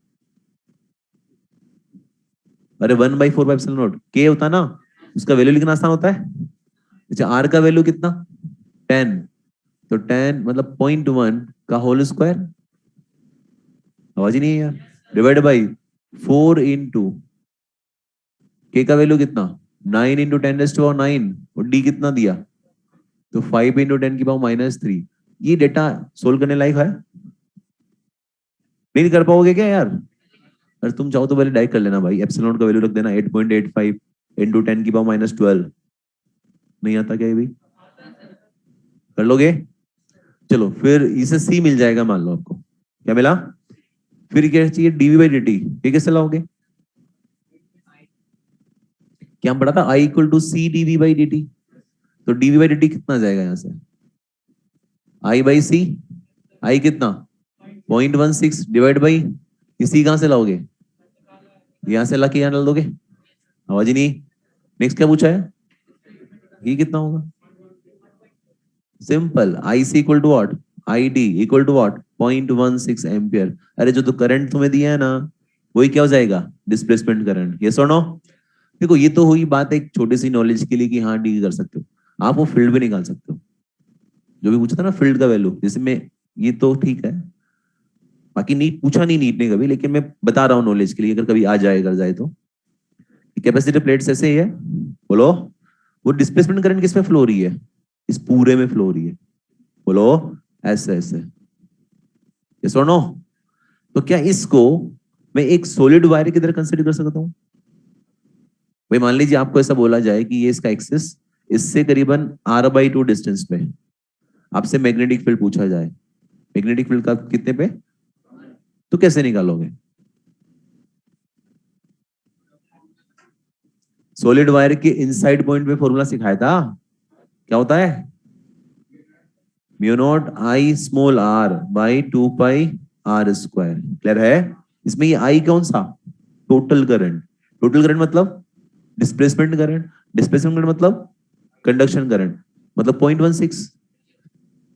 [SPEAKER 1] अरे 1/4 पाई एप्सिलॉन नॉट के होता ना, उसका वैल्यू लिखना आसान होता है। अच्छा, आर का वैल्यू कितना? 10। तो 10 मतलब 0.1 का होल स्क्वायर, आवाज ही नहीं है यार, डिवाइड बाई 4 इंटू के का वैल्यू कितना? 9 इंटू 10⁻9, और डी कितना दिया? तो 5 इंटू 10 की पावर -3। ये डेटा सोल्व करने लायक है? नहीं कर पाओगे क्या यार? अरे तुम चाहो तो पहले डायरेक्ट कर लेना भाई, एप्सिलॉन का वैल्यू रख देना 8.85 इंटू 10 की पावर -12। नहीं आता क्या ये भी? कर लोगे? चलो फिर इसे सी मिल जाएगा, मान लो आपको क्या मिला। फिर क्या चाहिए? डीवी बाई डी टी, ये कैसे लाओगे? क्या हम पढ़ा था? I equal to C DV by D T. तो डीवी बाई डी टी कितना आ जाएगा यहाँ से? आई बाई सी। आई कितना? 0.16 डिवाइड बाई, इसी कहां से लाओगे? यहां से ला के यहाँ डाल दोगे? आवाज ही नहीं। नेक्स्ट क्या पूछा है? ये कितना होगा? Simple, I C equal to what? I D equal to what? 0.16 ampere. अरे जो तो करंट तुम्हें दिया है ना, वही क्या हो जाएगा? Displacement current. ये सुनो, देखो ये तो हुई बात एक छोटी सी नॉलेज के लिए कि हाँ डी कर सकते हो, आप वो फील्ड भी निकाल सकते हो। जो भी पूछा था ना फील्ड का वैल्यू, जैसे मैं, ये तो ठीक है, बाकी नीट पूछा नहीं नीट ने कभी, लेकिन मैं बता रहा हूँ नॉलेज के लिए, अगर कभी आ जाए अगर जाए तो। कैपेसिटर प्लेट्स ऐसे ही है, बोलो। वो डिस्प्लेसमेंट करंट किस में फ्लो हो रही है? इस पूरे में फ्लो हो रही है, बोलो। ऐसे ऐसे, ये सुनो। तो क्या इसको मैं एक सॉलिड वायर की तरह कंसिडर कर सकता हूँ? भाई मान लीजिए आपको ऐसा बोला जाए कि ये इसका एक्सिस, इससे करीबन r/2 डिस्टेंस पे आपसे मैग्नेटिक फील्ड पूछा जाए, मैग्नेटिक फील्ड का कितने पे, तो कैसे निकालोगे? सॉलिड वायर के इनसाइड पॉइंट पे फॉर्मूला सिखाया था, क्या होता है? Mu not I small R by 2 pi r²। Clear है? इसमें ये आई कौन सा? Total current. टोटल करंट मतलब डिस्प्लेसमेंट करंट, डिस्प्लेसमेंट करंट मतलब कंडक्शन करंट, मतलब 0.16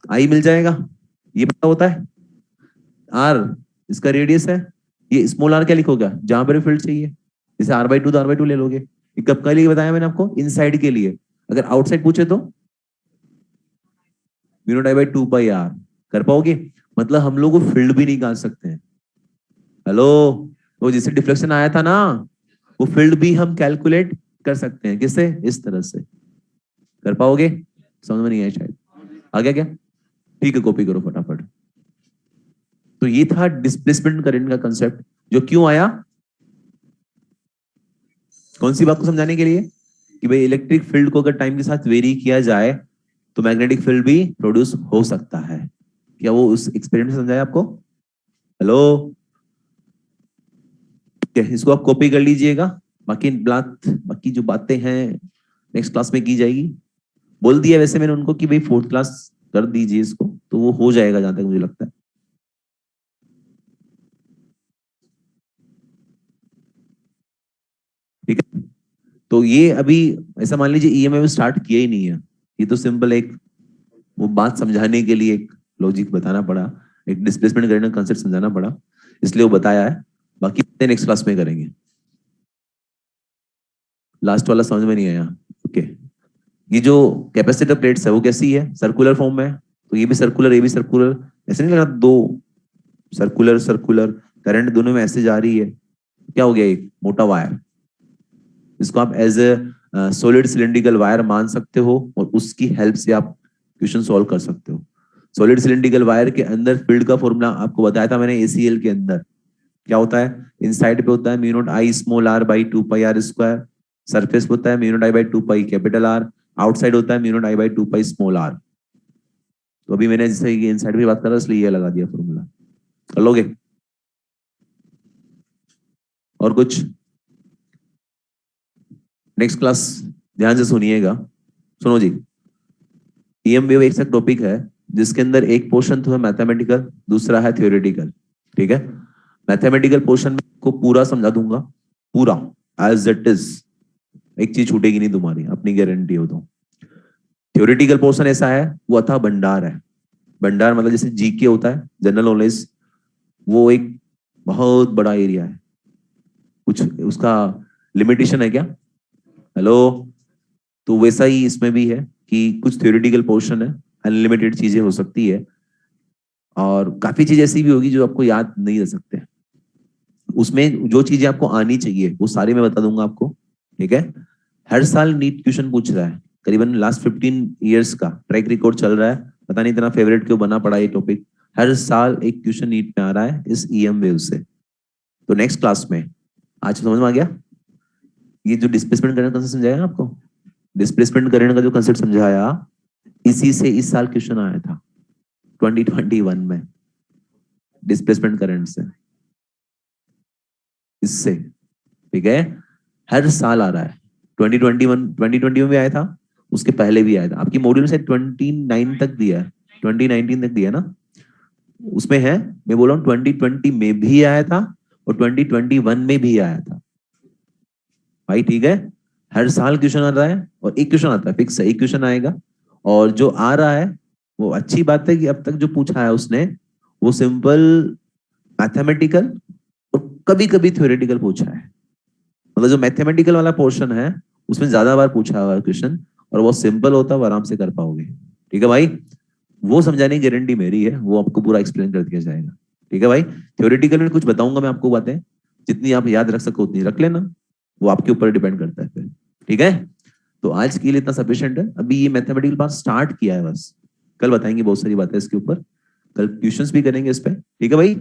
[SPEAKER 1] आई मिल जाएगा। ये पता होता है। आर इसका रेडियस है, ये स्मॉल आर क्या लिखोगे जहां पर फील्ड चाहिए? जैसे r/2 तो r/2 ले लोगे। ये कब का लिए बताया मैंने आपको? इनसाइड के लिए। अगर आउटसाइड पूछे तो mu naught I by 2 pi r। कर पाओगे? मतलब हम लोग को फील्ड भी निकाल सकते हैं। हेलो, वो जिससे डिफ्लेक्शन आया था ना, वो फील्ड भी हम कैलकुलेट कर सकते हैं। किससे? इस तरह से। कर पाओगे? समझ में नहीं आया शायद, आ गया क्या? ठीक है, कॉपी करो फटाफट। तो ये था डिस्प्लेसमेंट करंट का कंसेप्ट, जो क्यों आया? कौन सी बात को समझाने के लिए? कि भाई इलेक्ट्रिक फील्ड को अगर टाइम के साथ वेरी किया जाए तो मैग्नेटिक फील्ड भी प्रोड्यूस हो सकता है। क्या वो उस एक्सपेरिमेंट में समझाया आपको? हेलो, इसको आप कॉपी कर लीजिएगा। बाकी जो बातें हैं नेक्स्ट क्लास में की जाएगी। बोल दिया वैसे मैंने उनको कि भाई 4th क्लास कर दीजिए इसको, तो वो हो जाएगा जहां तक मुझे लगता है। ठीक है, तो ये अभी ऐसा मान लीजिए ईएमएफ स्टार्ट किया ही नहीं है, ये तो सिंपल एक वो बात समझाने के लिए एक लॉजिक बताना पड़ा, एक डिस्प्लेसमेंट करंट कंसेप्ट समझाना पड़ा, इसलिए वो बताया है। बाकी नेक्स्ट क्लास में करेंगे। लास्ट वाला समझ में नहीं आया? ओके। ये जो कैपेसिटर प्लेट्स है वो कैसी है? सर्कुलर फॉर्म में। तो ये भी सर्कुलर, ये भी सर्कुलर। ऐसे नहीं लगा दो सर्कुलर सर्कुलर, करंट दोनों में ऐसे जा रही है, क्या हो गया? एक मोटा वायर। इसको आप as a solid cylindrical wire मान सकते हो, और उसकी हेल्प से आप क्वेश्चन सॉल्व कर सकते हो। सॉलिड सिलिंड्रिकल वायर के अंदर फील्ड का फॉर्मूला आपको बताया था मैंने, एसीएल के अंदर क्या होता है? इनसाइड पे होता है mu not I small R by 2 pi r²। Surface पे होता है mu not I by 2 pi capital R. Outside होता है mu not I by 2 pi small R. तो अभी मैंने जैसे इनसाइड की बात कर रहा इसलिए ये लगा दिया फॉर्मूला। कर लोगे? और कुछ? नेक्स्ट क्लास ध्यान से सुनिएगा। सुनो जी, ईएम वेव एक सा टॉपिक है जिसके अंदर एक पोर्शन तो है मैथमेटिकल, दूसरा है थ्योरेटिकल। ठीक है, मैथमेटिकल पोर्शन में को पूरा समझा दूंगा, पूरा एज इट इज, एक चीज छूटेगी नहीं तुम्हारी, अपनी गारंटी हो। तो थ्योरेटिकल पोर्शन ऐसा है, वो अथा भंडार है। भंडार मतलब जैसे जीके होता है, जनरल नॉलेज, वो एक बहुत बड़ा एरिया है। कुछ उसका लिमिटेशन है क्या? हेलो, तो वैसा ही इसमें भी है कि कुछ थ्योरेटिकल पोर्शन है, अनलिमिटेड चीजें हो सकती है, और काफी चीज ऐसी भी होगी जो आपको याद नहीं रह सकते। उसमें जो चीजें आपको आनी चाहिए वो सारी मैं बता दूंगा आपको। ठीक है, हर साल नीट क्वेश्चन पूछ रहा है, करीबन लास्ट 15 ईयर्स का ट्रैक रिकॉर्ड चल रहा है। पता नहीं इतना फेवरेट क्यों बना पड़ा ये टॉपिक, हर साल एक क्वेश्चन नीट में आ रहा है इस ईएम वेव से। तो नेक्स्ट क्लास में, आज समझ में आ गया ये जो डिस्प्लेसमेंट करंट कंसेप्ट समझाया ना आपको, डिस्प्लेसमेंट करंट का जो कंसेप्ट समझाया, इसी से इस साल क्वेश्चन आया था 2021 में, डिस्प्लेसमेंट करंट से, इससे, ठीक है, हर साल आ रहा है। 2020 में भी आया था, उसके पहले भी आया था। आपकी मॉड्यूल से 29 तक दिया है, 2019 तक दिया है ना, उसमें है। मैं बोल रहा हूँ 2020 में भी आया था और 2021 में भी आया था भाई, ठीक है। हर साल क्वेश्चन आ रहा है, और एक क्वेश्चन आता है, फिक्स है, एक क्वेश्चन आएगा। और जो आ रहा है वो अच्छी बात है कि अब तक जो पूछा है उसने, वो सिंपल मैथमेटिकल और कभी कभी थ्योरेटिकल पूछा है। मतलब जो मैथमेटिकल वाला पोर्शन है उसमें ज्यादा बार पूछा हुआ है क्वेश्चन, और वो सिंपल होता है, वो आराम से कर पाओगे, ठीक है भाई। वो समझाने की गारंटी मेरी है, वो आपको पूरा एक्सप्लेन कर दिया जाएगा, ठीक है भाई। थ्योरेटिकल में कुछ बताऊंगा मैं आपको बातें, जितनी आप याद रख सको उतनी रख लेना, वो आपके ऊपर डिपेंड करता है फिर, ठीक है। तो आज के लिए इतना सफिशिएंट है। अभी ये मैथमेटिकल पार्ट स्टार्ट किया है बस, कल बताएंगे बहुत सारी बातें इसके ऊपर, कल क्वेश्चंस भी करेंगे इस पे, ठीक है भाई।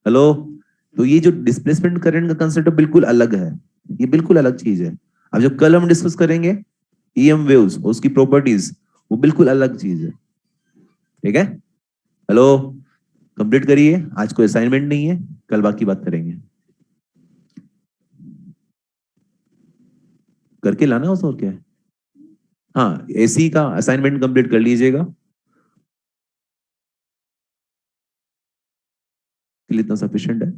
[SPEAKER 1] हेलो। तो ये जो डिस्प्लेसमेंट करंट का कंसेप्ट बिल्कुल अलग है, ये बिल्कुल अलग चीज है। अब जो कल हम डिस्कस करेंगे ईएम वेव्स, उसकी प्रॉपर्टीज, वो बिल्कुल अलग चीज है, ठीक है। हेलो। कंप्लीट करिए, आज कोई असाइनमेंट नहीं है, कल बाकी बात करेंगे, करके लाना हो तो, और क्या है। हाँ, एसी का असाइनमेंट कंप्लीट कर लीजिएगा, के लिए इतना सफिशिएंट है।